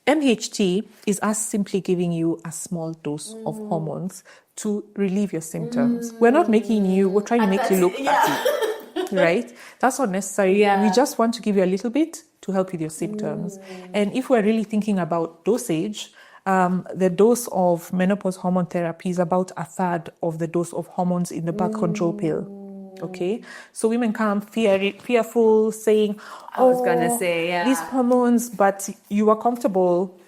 MHT is us simply giving you a small dose of hormones to relieve your symptoms. We're not making you, we're trying to make you look fatty, right? That's not necessary. We just want to give you a little bit to help with your symptoms. And if we're really thinking about dosage, the dose of menopause hormone therapy is about a third of the dose of hormones in the birth control pill. Okay, so women come fearful, saying, I was gonna say, these hormones, but you are comfortable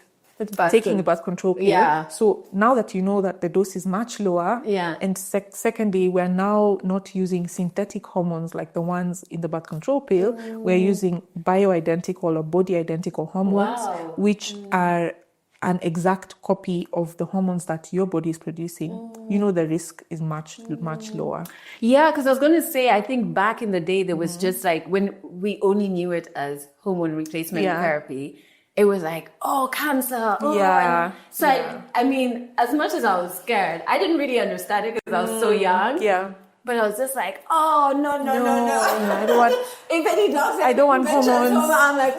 taking the birth control pill. So now that you know that the dose is much lower, and secondly, we're now not using synthetic hormones like the ones in the birth control pill. We're using bioidentical or body identical hormones, which are an exact copy of the hormones that your body is producing. You know, the risk is much lower. Yeah, because I was going to say, I think back in the day, there was just like, when we only knew it as hormone replacement therapy, it was like, oh, cancer. Oh. So I mean, as much as I was scared, I didn't really understand it because I was so young. But I was just like, oh, no. I don't want, if any doctor, I don't want hormones. I'm like,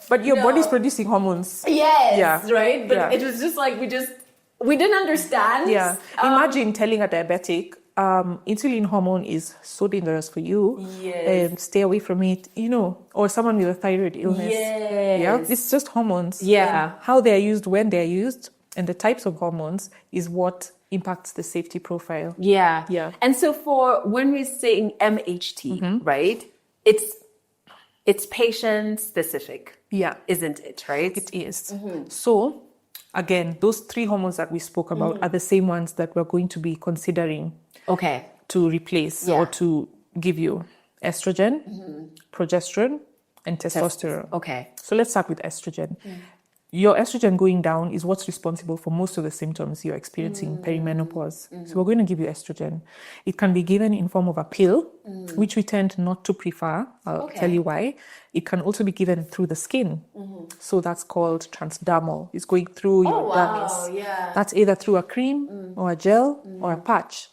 But your body's producing hormones. Right? But it was just like, we didn't understand. Imagine telling a diabetic, insulin hormone is so dangerous for you. Stay away from it, or someone with a thyroid illness. It's just hormones. How they are used, when they are used, and the types of hormones is what impacts the safety profile. And so when we're saying MHT, right, it's patient specific. Isn't it, right? It is. So again, those 3 hormones that we spoke about are the same ones that we're going to be considering to replace or to give you: estrogen, progesterone, and testosterone. So let's start with estrogen. Your estrogen going down is what's responsible for most of the symptoms you're experiencing in perimenopause. So we're going to give you estrogen. It can be given in form of a pill, which we tend not to prefer. I'll tell you why. It can also be given through the skin. So that's called transdermal. It's going through your dermis. That's either through a cream or a gel or a patch.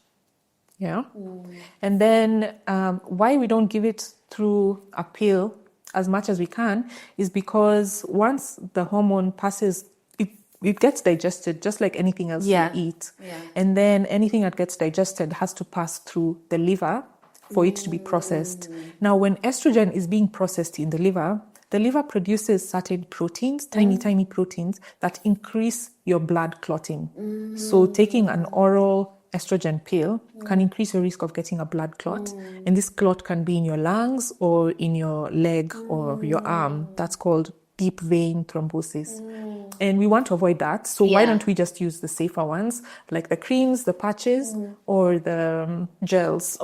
And then why we don't give it through a pill as much as we can is because once the hormone passes, it gets digested just like anything else you eat. And then anything that gets digested has to pass through the liver for it to be processed. Now, when estrogen is being processed in the liver produces certain proteins, tiny proteins that increase your blood clotting. So taking an oral estrogen pill can increase your risk of getting a blood clot. And this clot can be in your lungs or in your leg or your arm. That's called deep vein thrombosis. And we want to avoid that. So why don't we just use the safer ones, like the creams, the patches, or the gels?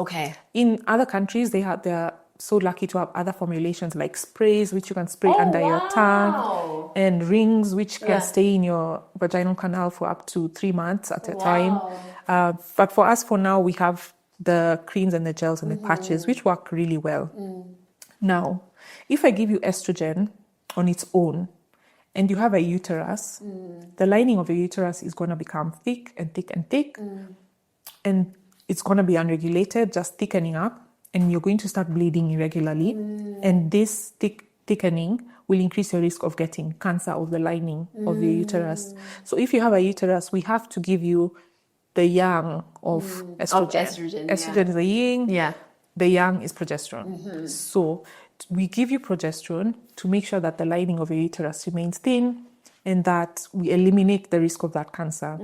In other countries, they're so lucky to have other formulations like sprays, which you can spray under your tongue, and rings, which can stay in your vaginal canal for up to 3 months at a time. But for us, for now, we have the creams and the gels and the patches, which work really well. Now, if I give you estrogen on its own, and you have a uterus, the lining of your uterus is going to become thick and thick and thick, and it's going to be unregulated, just thickening up. And you're going to start bleeding irregularly. And this thickening will increase your risk of getting cancer of the lining of your uterus. So if you have a uterus, we have to give you the yang of estrogen. Estrogen, Estrogen is the yin. Yeah. The yang is progesterone. So we give you progesterone to make sure that the lining of your uterus remains thin and that we eliminate the risk of that cancer.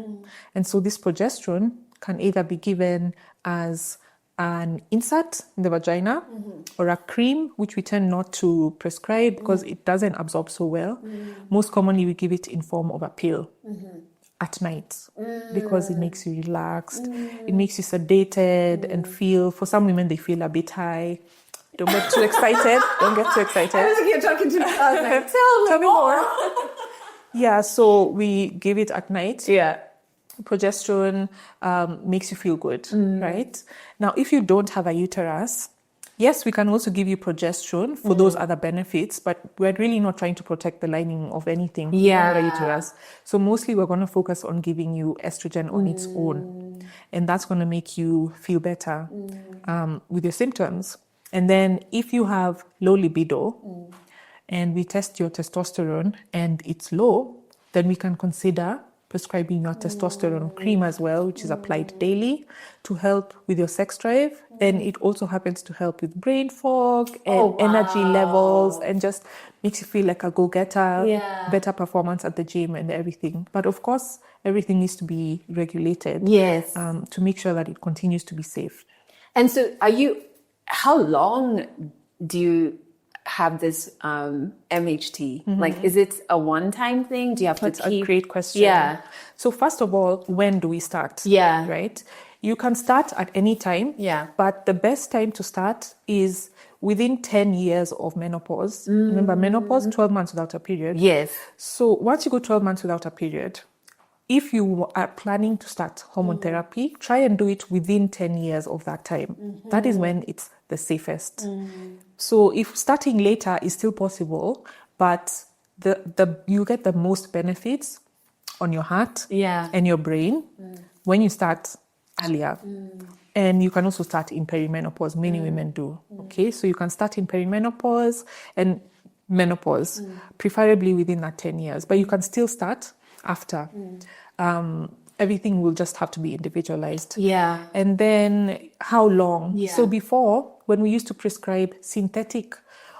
And so this progesterone can either be given as an insert in the vagina or a cream, which we tend not to prescribe because it doesn't absorb so well. Most commonly, we give it in form of a pill at night because it makes you relaxed. It makes you sedated and feel, for some women, they feel a bit high. Don't get too excited. Don't get too excited. I was like, you're talking to me. I was like, tell me more. Yeah, so we give it at night. Yeah. Progesterone makes you feel good, right? Now, if you don't have a uterus, yes, we can also give you progesterone for those other benefits, but we're really not trying to protect the lining of anything in the uterus. So mostly we're going to focus on giving you estrogen on its own. And that's going to make you feel better with your symptoms. And then if you have low libido and we test your testosterone and it's low, then we can consider prescribing your testosterone cream as well, which is applied daily to help with your sex drive. And it also happens to help with brain fog and energy levels and just makes you feel like a go-getter, better performance at the gym and everything. But of course, everything needs to be regulated to make sure that it continues to be safe. And so how long do you have this MHT? Like, is it a one-time thing? Do you have That's to keep... a great question. Yeah. So first of all, when do we start? Yeah. Right? You can start at any time. Yeah. But the best time to start is within 10 years of menopause. Remember, menopause, 12 months without a period. Yes. So once you go 12 months without a period, if you are planning to start hormone therapy, try and do it within 10 years of that time. That is when it's the safest. So if starting later is still possible, but you get the most benefits on your heart and your brain when you start earlier. And you can also start in perimenopause. Many women do. Okay, so you can start in perimenopause and menopause, preferably within that 10 years. But you can still start after. Everything will just have to be individualized. Yeah. And then how long? Yeah. So before, when we used to prescribe synthetic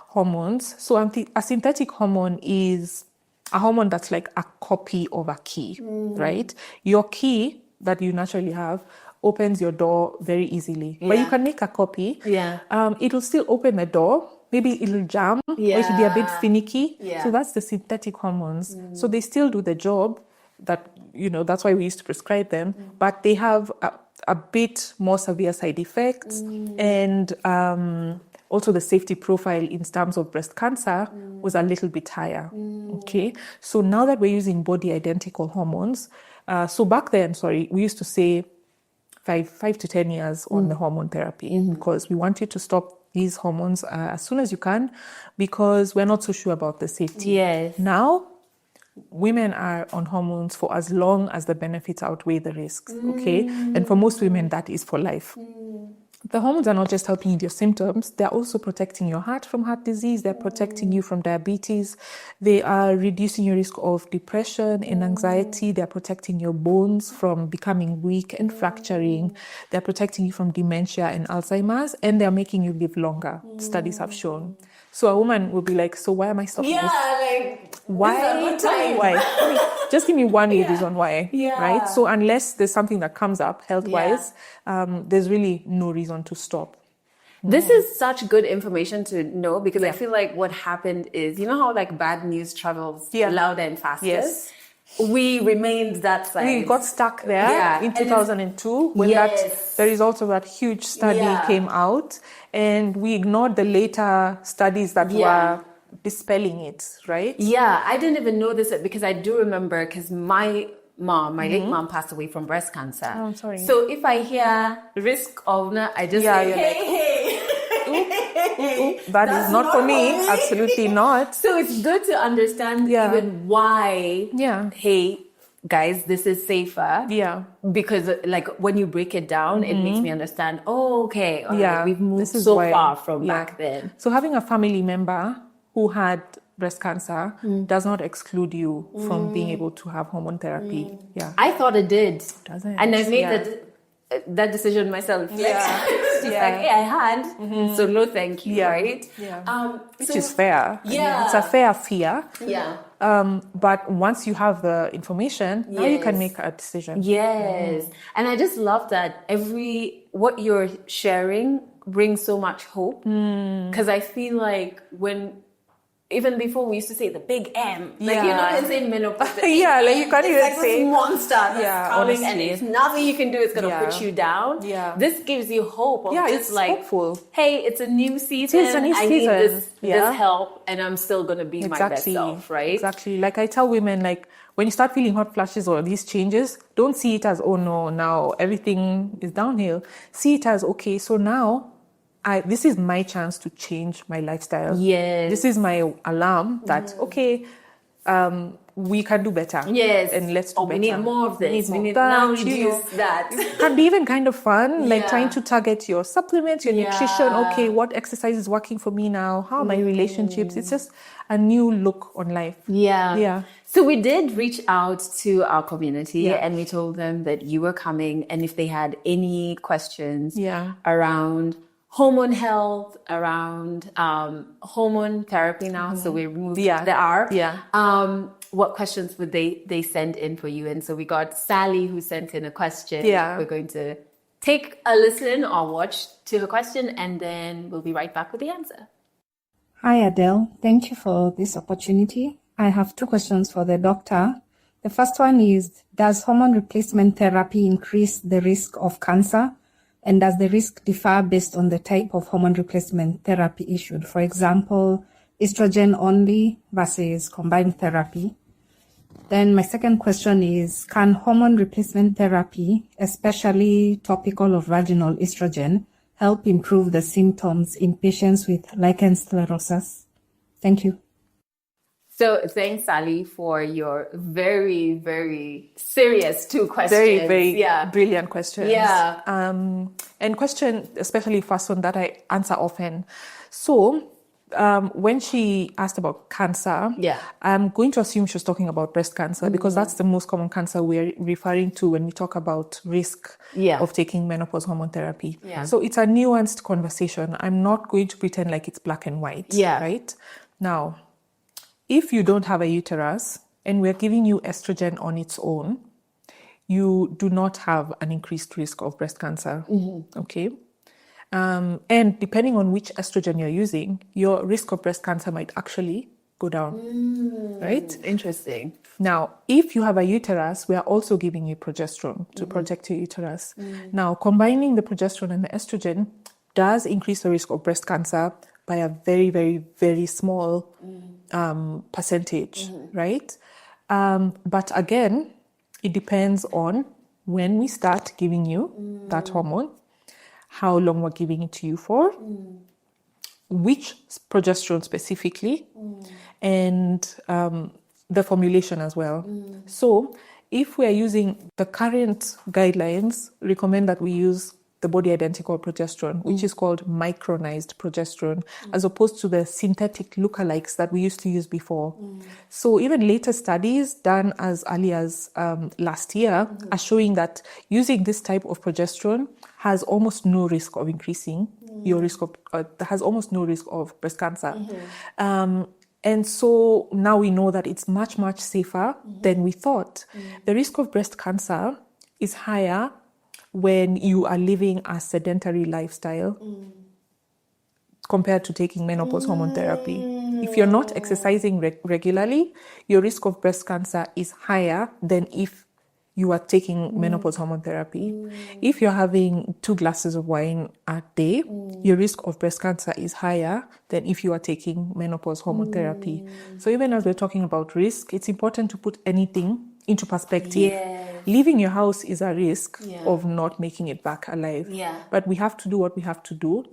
hormones, so a synthetic hormone is a hormone that's like a copy of a key, right? Your key that you naturally have opens your door very easily. But you can make a copy. Yeah. It'll still open the door. Maybe it'll jam or it'll be a bit finicky. Yeah. So that's the synthetic hormones. So they still do the job that, that's why we used to prescribe them, but they have a bit more severe side effects and also the safety profile in terms of breast cancer was a little bit higher. Okay. So now that we're using body identical hormones, so back then, we used to say 5 to 10 years on the hormone therapy because we want you to stop these hormones as soon as you can because we're not so sure about the safety. Yes. Now, women are on hormones for as long as the benefits outweigh the risks, okay? And for most women, that is for life. The hormones are not just helping with your symptoms, they're also protecting your heart from heart disease, they're protecting you from diabetes, they are reducing your risk of depression and anxiety, they're protecting your bones from becoming weak and fracturing, they're protecting you from dementia and Alzheimer's, and they're making you live longer, studies have shown. So a woman will be like, so why am I stopping this? like, Why? Tell me why. Just give me one reason why, right? So unless there's something that comes up health-wise, there's really no reason to stop. This is such good information to know because I feel like what happened is, you know how like bad news travels louder and faster? Yes. We remained that side. We got stuck there in 2002 when the results of that huge study came out, and we ignored the later studies that were dispelling it, right? Yeah, I didn't even know this because I do remember because my late mom passed away from breast cancer. Oh, I'm sorry. So if I hear risk of, I just say, hey. That is not for me. Absolutely not. So it's good to understand even why, hey, guys, this is safer. Yeah. Because like when you break it down, it makes me understand, we've moved this is so far from back then. So having a family member who had breast cancer does not exclude you from being able to have hormone therapy. Yeah. I thought it did. Doesn't. And I made that decision myself. Yeah. Just like, hey, I had. So no thank you, right? Yeah. Which is fair. Yeah. I mean, it's a fair fear. Yeah. But once you have the information, now you can make a decision. Yes. And I just love that what you're sharing brings so much hope. Because I feel like even before we used to say the big M, like you're not gonna say menopause. Yeah, like you can't even like say this monster that's coming, and honestly. it's nothing you can do. It's gonna put you down. Yeah, this gives you hope. Of just it's like, hopeful. Hey, it's a new season. It's a new I season. need this help, and I'm still gonna be my best self. Right? Exactly. Like I tell women, like when you start feeling hot flashes or these changes, don't see it as now everything is downhill. See it as okay. So now. This is my chance to change my lifestyle. Yes. This is my alarm that, we can do better. Yes. And let's do better. We need more of this. We need that. now reduce that. It can be even kind of fun, like trying to target your supplements, your nutrition. Okay, what exercise is working for me now? How are my relationships? It's just a new look on life. Yeah. So we did reach out to our community and we told them that you were coming, and if they had any questions around hormone health, around hormone therapy now. So we removed the R. Yeah. What questions would they send in for you? And so we got Sally who sent in a question. Yeah. We're going to take a listen or watch to her question, and then we'll be right back with the answer. Hi, Adele. Thank you for this opportunity. I have 2 questions for the doctor. The first one is, does hormone replacement therapy increase the risk of cancer? And does the risk differ based on the type of hormone replacement therapy issued? For example, estrogen only versus combined therapy. Then my second question is, can hormone replacement therapy, especially topical or vaginal estrogen, help improve the symptoms in patients with lichen sclerosus? Thank you. So thanks, Sally, for your very, very serious 2 questions. Very, very brilliant questions. Yeah. And question, especially first one that I answer often. So when she asked about cancer, I'm going to assume she was talking about breast cancer because that's the most common cancer we're referring to when we talk about risk of taking menopause hormone therapy. Yeah. So it's a nuanced conversation. I'm not going to pretend like it's black and white. Yeah. Right? Now, if you don't have a uterus and we're giving you estrogen on its own, you do not have an increased risk of breast cancer. Okay? And depending on which estrogen you're using, your risk of breast cancer might actually go down. Right? Interesting. Now, if you have a uterus, we are also giving you progesterone to protect your uterus. Now, combining the progesterone and the estrogen does increase the risk of breast cancer by a very, very, very small percentage, right? But again, it depends on when we start giving you that hormone, how long we're giving it to you for, which progesterone specifically, and the formulation as well. So if we are using the current guidelines, recommend that we use the body identical progesterone, which is called micronized progesterone, as opposed to the synthetic lookalikes that we used to use before. So even later studies done as early as last year are showing that using this type of progesterone has almost no risk of increasing your risk of, has almost no risk of breast cancer. And so now we know that it's much, much safer than we thought. The risk of breast cancer is higher when you are living a sedentary lifestyle compared to taking menopause hormone therapy. If you're not exercising regularly, your risk of breast cancer is higher than if you are taking menopause hormone therapy. If you're having 2 glasses of wine a day, your risk of breast cancer is higher than if you are taking menopause hormone therapy. So even as we're talking about risk, it's important to put anything into perspective. Leaving your house is a risk of not making it back alive. But we have to do what we have to do.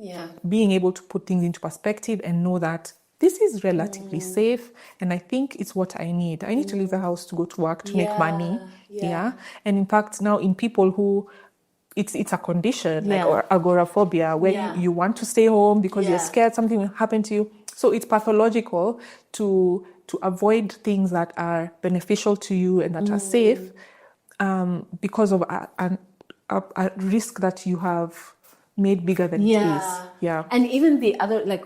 Being able to put things into perspective and know that this is relatively safe, and I think it's what I need. I need to leave the house to go to work to make money. And in fact, now in people who it's a condition like or agoraphobia where you want to stay home because you're scared something will happen to you. So it's pathological to avoid things that are beneficial to you and that are safe, because of a risk that you have made bigger than it is. Yeah. And even the other, like,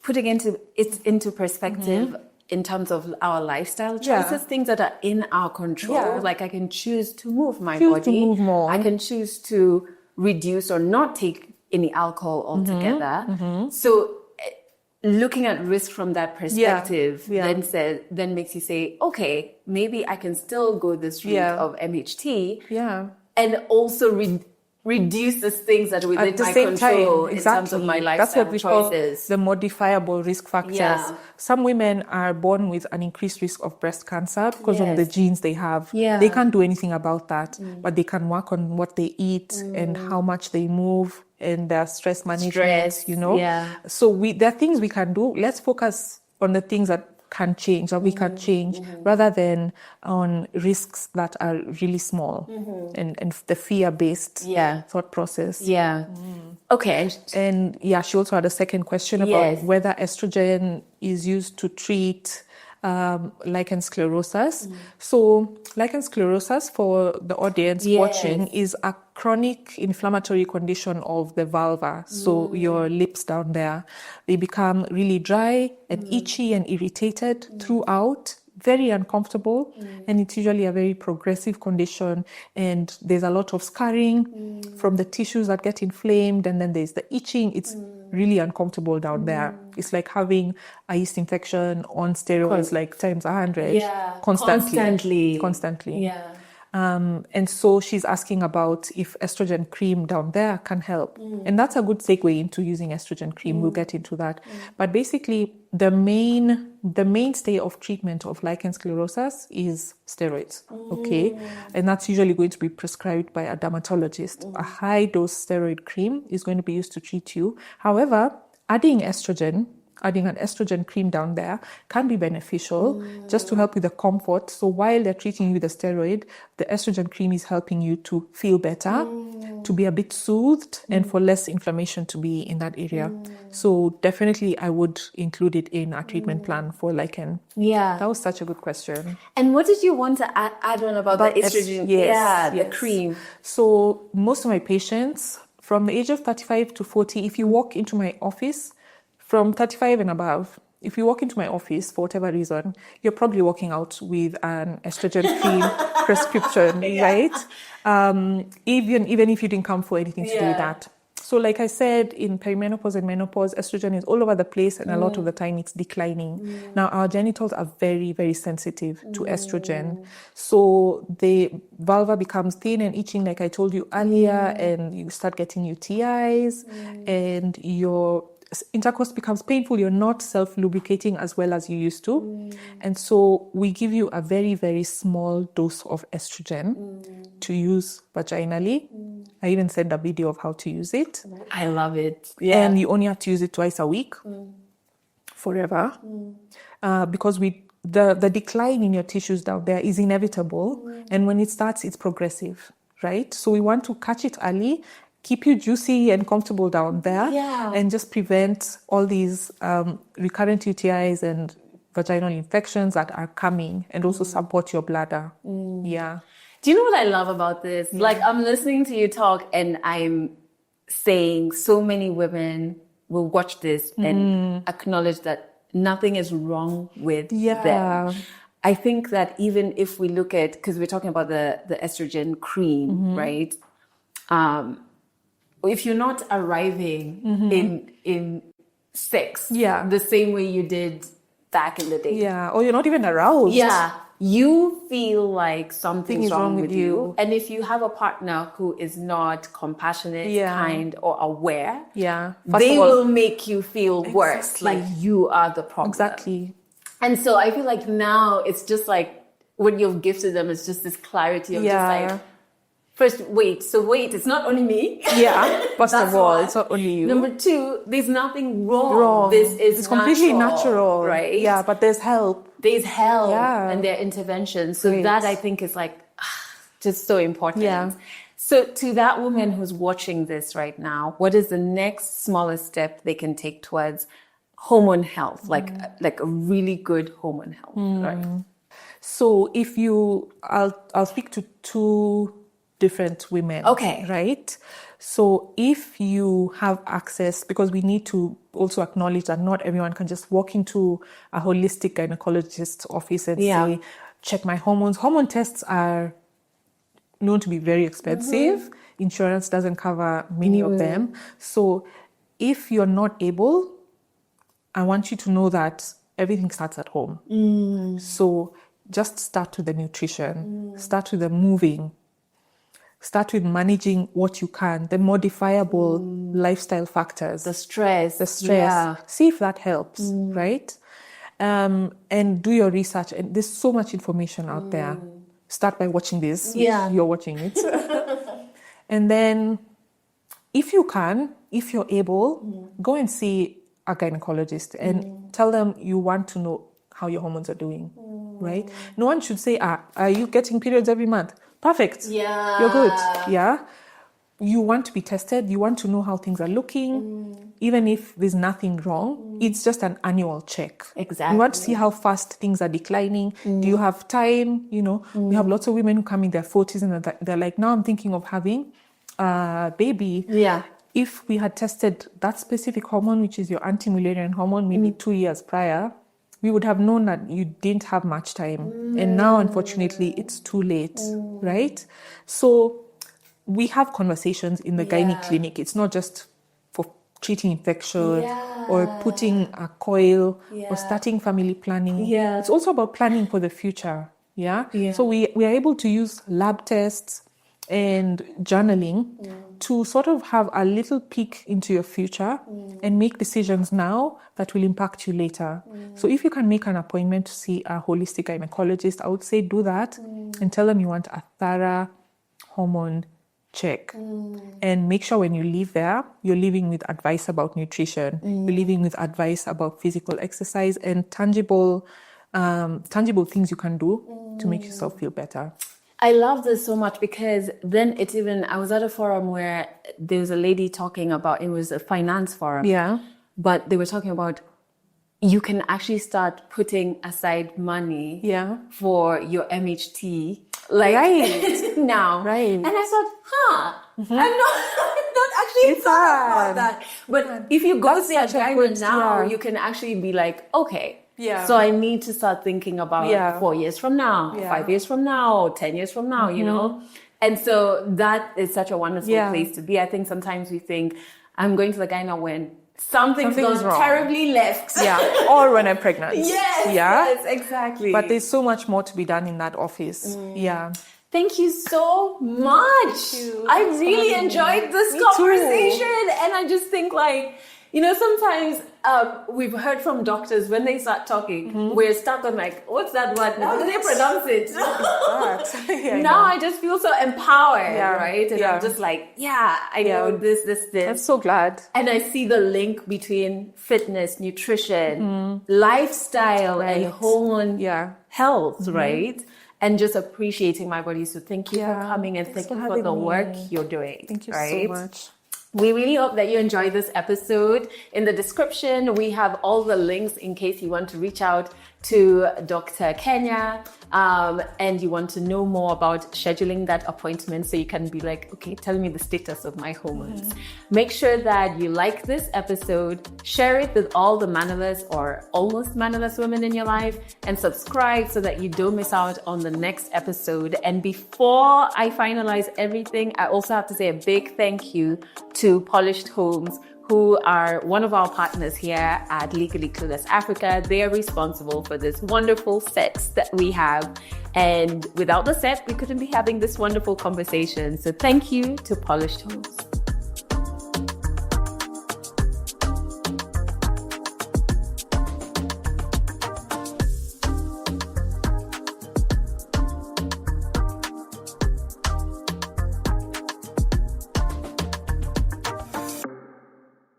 putting into perspective in terms of our lifestyle choices, things that are in our control. Yeah. Like, I can choose to move my Choose body. to move more. I can choose to reduce or not take any alcohol altogether. So looking at risk from that perspective then makes you say, okay, maybe I can still go this route of MHT and also reduce the things that are within my control in terms of my lifestyle choices. Call the modifiable risk factors. Yeah. Some women are born with an increased risk of breast cancer because of the genes they have. Yeah. They can't do anything about that, but they can work on what they eat and how much they move and their stress management, you know. Yeah. So there are things we can do. Let's focus on the things that can change, or we can change, rather than on risks that are really small and the fear-based thought process. Yeah. Okay. And she also had a second question about whether estrogen is used to treat lichen sclerosus. So lichen sclerosus, for the audience watching, is a chronic inflammatory condition of the vulva. So your lips down there, they become really dry and itchy and irritated throughout, very uncomfortable, and it's usually a very progressive condition, and there's a lot of scarring from the tissues that get inflamed, and then there's the itching. It's really uncomfortable down there. It's like having a yeast infection on steroids, like times 100, constantly. Yeah. And so she's asking about if estrogen cream down there can help. And that's a good segue into using estrogen cream. We'll get into that. But basically, the mainstay of treatment of lichen sclerosus is steroids. Okay. And that's usually going to be prescribed by a dermatologist. A high dose steroid cream is going to be used to treat you. However, adding an estrogen cream down there can be beneficial, just to help with the comfort. So while they're treating you with the steroid, the estrogen cream is helping you to feel better, to be a bit soothed, and for less inflammation to be in that area. So definitely I would include it in a treatment plan for lichen. Yeah. That was such a good question. And what did you want to add on about the estrogen? The cream. So most of my patients from the age of 35 to 40, if you walk into my office, from 35 and above, if you walk into my office for whatever reason, you're probably walking out with an estrogen cream prescription, right? Even if you didn't come for anything to do with that. So like I said, in perimenopause and menopause, estrogen is all over the place, and a lot of the time it's declining. Now, our genitals are very, very sensitive to estrogen. So the vulva becomes thin and itching, like I told you earlier, and you start getting UTIs, and your intercourse becomes painful. You're not self-lubricating as well as you used to. And so we give you a very, very small dose of estrogen to use vaginally. I even sent a video of how to use it. I love it. Yeah. And you only have to use it twice a week forever. Because the decline in your tissues down there is inevitable. And when it starts, it's progressive, right? So we want to catch it early, keep you juicy and comfortable down there, and just prevent all these recurrent UTIs and vaginal infections that are coming, and also support your bladder. Yeah. Do you know what I love about this? Like, I'm listening to you talk, and I'm saying so many women will watch this and acknowledge that nothing is wrong with them. I think that even if we look at, because we're talking about the estrogen cream, right? If you're not arriving in sex the same way you did back in the day. Or you're not even aroused. You feel like something's wrong with you. And if you have a partner who is not compassionate, kind, or aware, they will make you feel worse, like you are the problem. Exactly. And so I feel like now it's just like what you've gifted them is just this clarity of just like, first, it's not only me. First of all, it's not only you. Number two, there's nothing wrong. It's completely natural. Right? Yeah, but there's help. There's help and there are interventions. So that I think is like just so important. So to that woman who's watching this right now, what is the next smallest step they can take towards hormone health, like a really good hormone health, right? So I'll speak to two different women. Okay. Right? So if you have access, because we need to also acknowledge that not everyone can just walk into a holistic gynecologist office and say, check my hormones. Hormone tests are known to be very expensive. Insurance doesn't cover many of them. So if you're not able, I want you to know that everything starts at home. So just start with the nutrition, start with the moving, start with managing what you can, the modifiable lifestyle factors. The stress. Yeah. See if that helps, right? And do your research. And there's so much information out there. Start by watching this. Yeah. You're watching it. And then if you can, if you're able, go and see a gynecologist and tell them you want to know how your hormones are doing, right? No one should say, are you getting periods every month? Perfect. Yeah. You're good. Yeah. You want to be tested. You want to know how things are looking. Even if there's nothing wrong, it's just an annual check. Exactly. You want to see how fast things are declining. Do you have time? You know, we have lots of women who come in their 40s and they're like, now I'm thinking of having a baby. Yeah. If we had tested that specific hormone, which is your anti-Mullerian hormone, maybe 2 years prior, we would have known that you didn't have much time. And now, unfortunately, it's too late, right? So we have conversations in the gynae clinic. It's not just for treating infection or putting a coil or starting family planning. Yeah. It's also about planning for the future. Yeah. So we are able to use lab tests and journaling to sort of have a little peek into your future and make decisions now that will impact you later. So if you can make an appointment to see a holistic gynecologist, I would say do that and tell them you want a thorough hormone check. And make sure when you leave there, you're leaving with advice about nutrition. You're leaving with advice about physical exercise and tangible things you can do to make yourself feel better. I love this so much because then I was at a forum where there was a lady talking about, it was a finance forum. Yeah. But they were talking about you can actually start putting aside money for your MHT. Like now. Right. And I thought, I'm not actually thought about that. But if you go see a gynecologist now, you can actually be like, okay. Yeah. So I need to start thinking about 4 years from now, 5 years from now, 10 years from now, you know? And so that is such a wonderful place to be. I think sometimes we think, I'm going to the gyno when something's gone wrong. Terribly left. Yeah. Or when I'm pregnant. Yes, exactly. But there's so much more to be done in that office. Yeah. Thank you so much. I really enjoyed this conversation. And I just think sometimes we've heard from doctors when they start talking, we're stuck on what's that word? How do they pronounce it? Now I just feel so empowered, right? And I'm just I know this. I'm so glad. And I see the link between fitness, nutrition, lifestyle, and hormone health, right? And just appreciating my body. So thank you for coming and thank you for the work you're doing. Thank you so much. We really hope that you enjoyed this episode. In the description, we have all the links in case you want to reach out to Dr. Kenya and you want to know more about scheduling that appointment so you can be like, okay, tell me the status of my hormones. Make sure that you like this episode, share it with all the mannerless or almost mannerless women in your life, and subscribe so that you don't miss out on the next episode. And before I finalize everything, I also have to say a big thank you to Polished Homes, who are one of our partners here at Legally Clueless Africa. They are responsible for this wonderful set that we have. And without the set, we couldn't be having this wonderful conversation. So thank you to Polished Homes.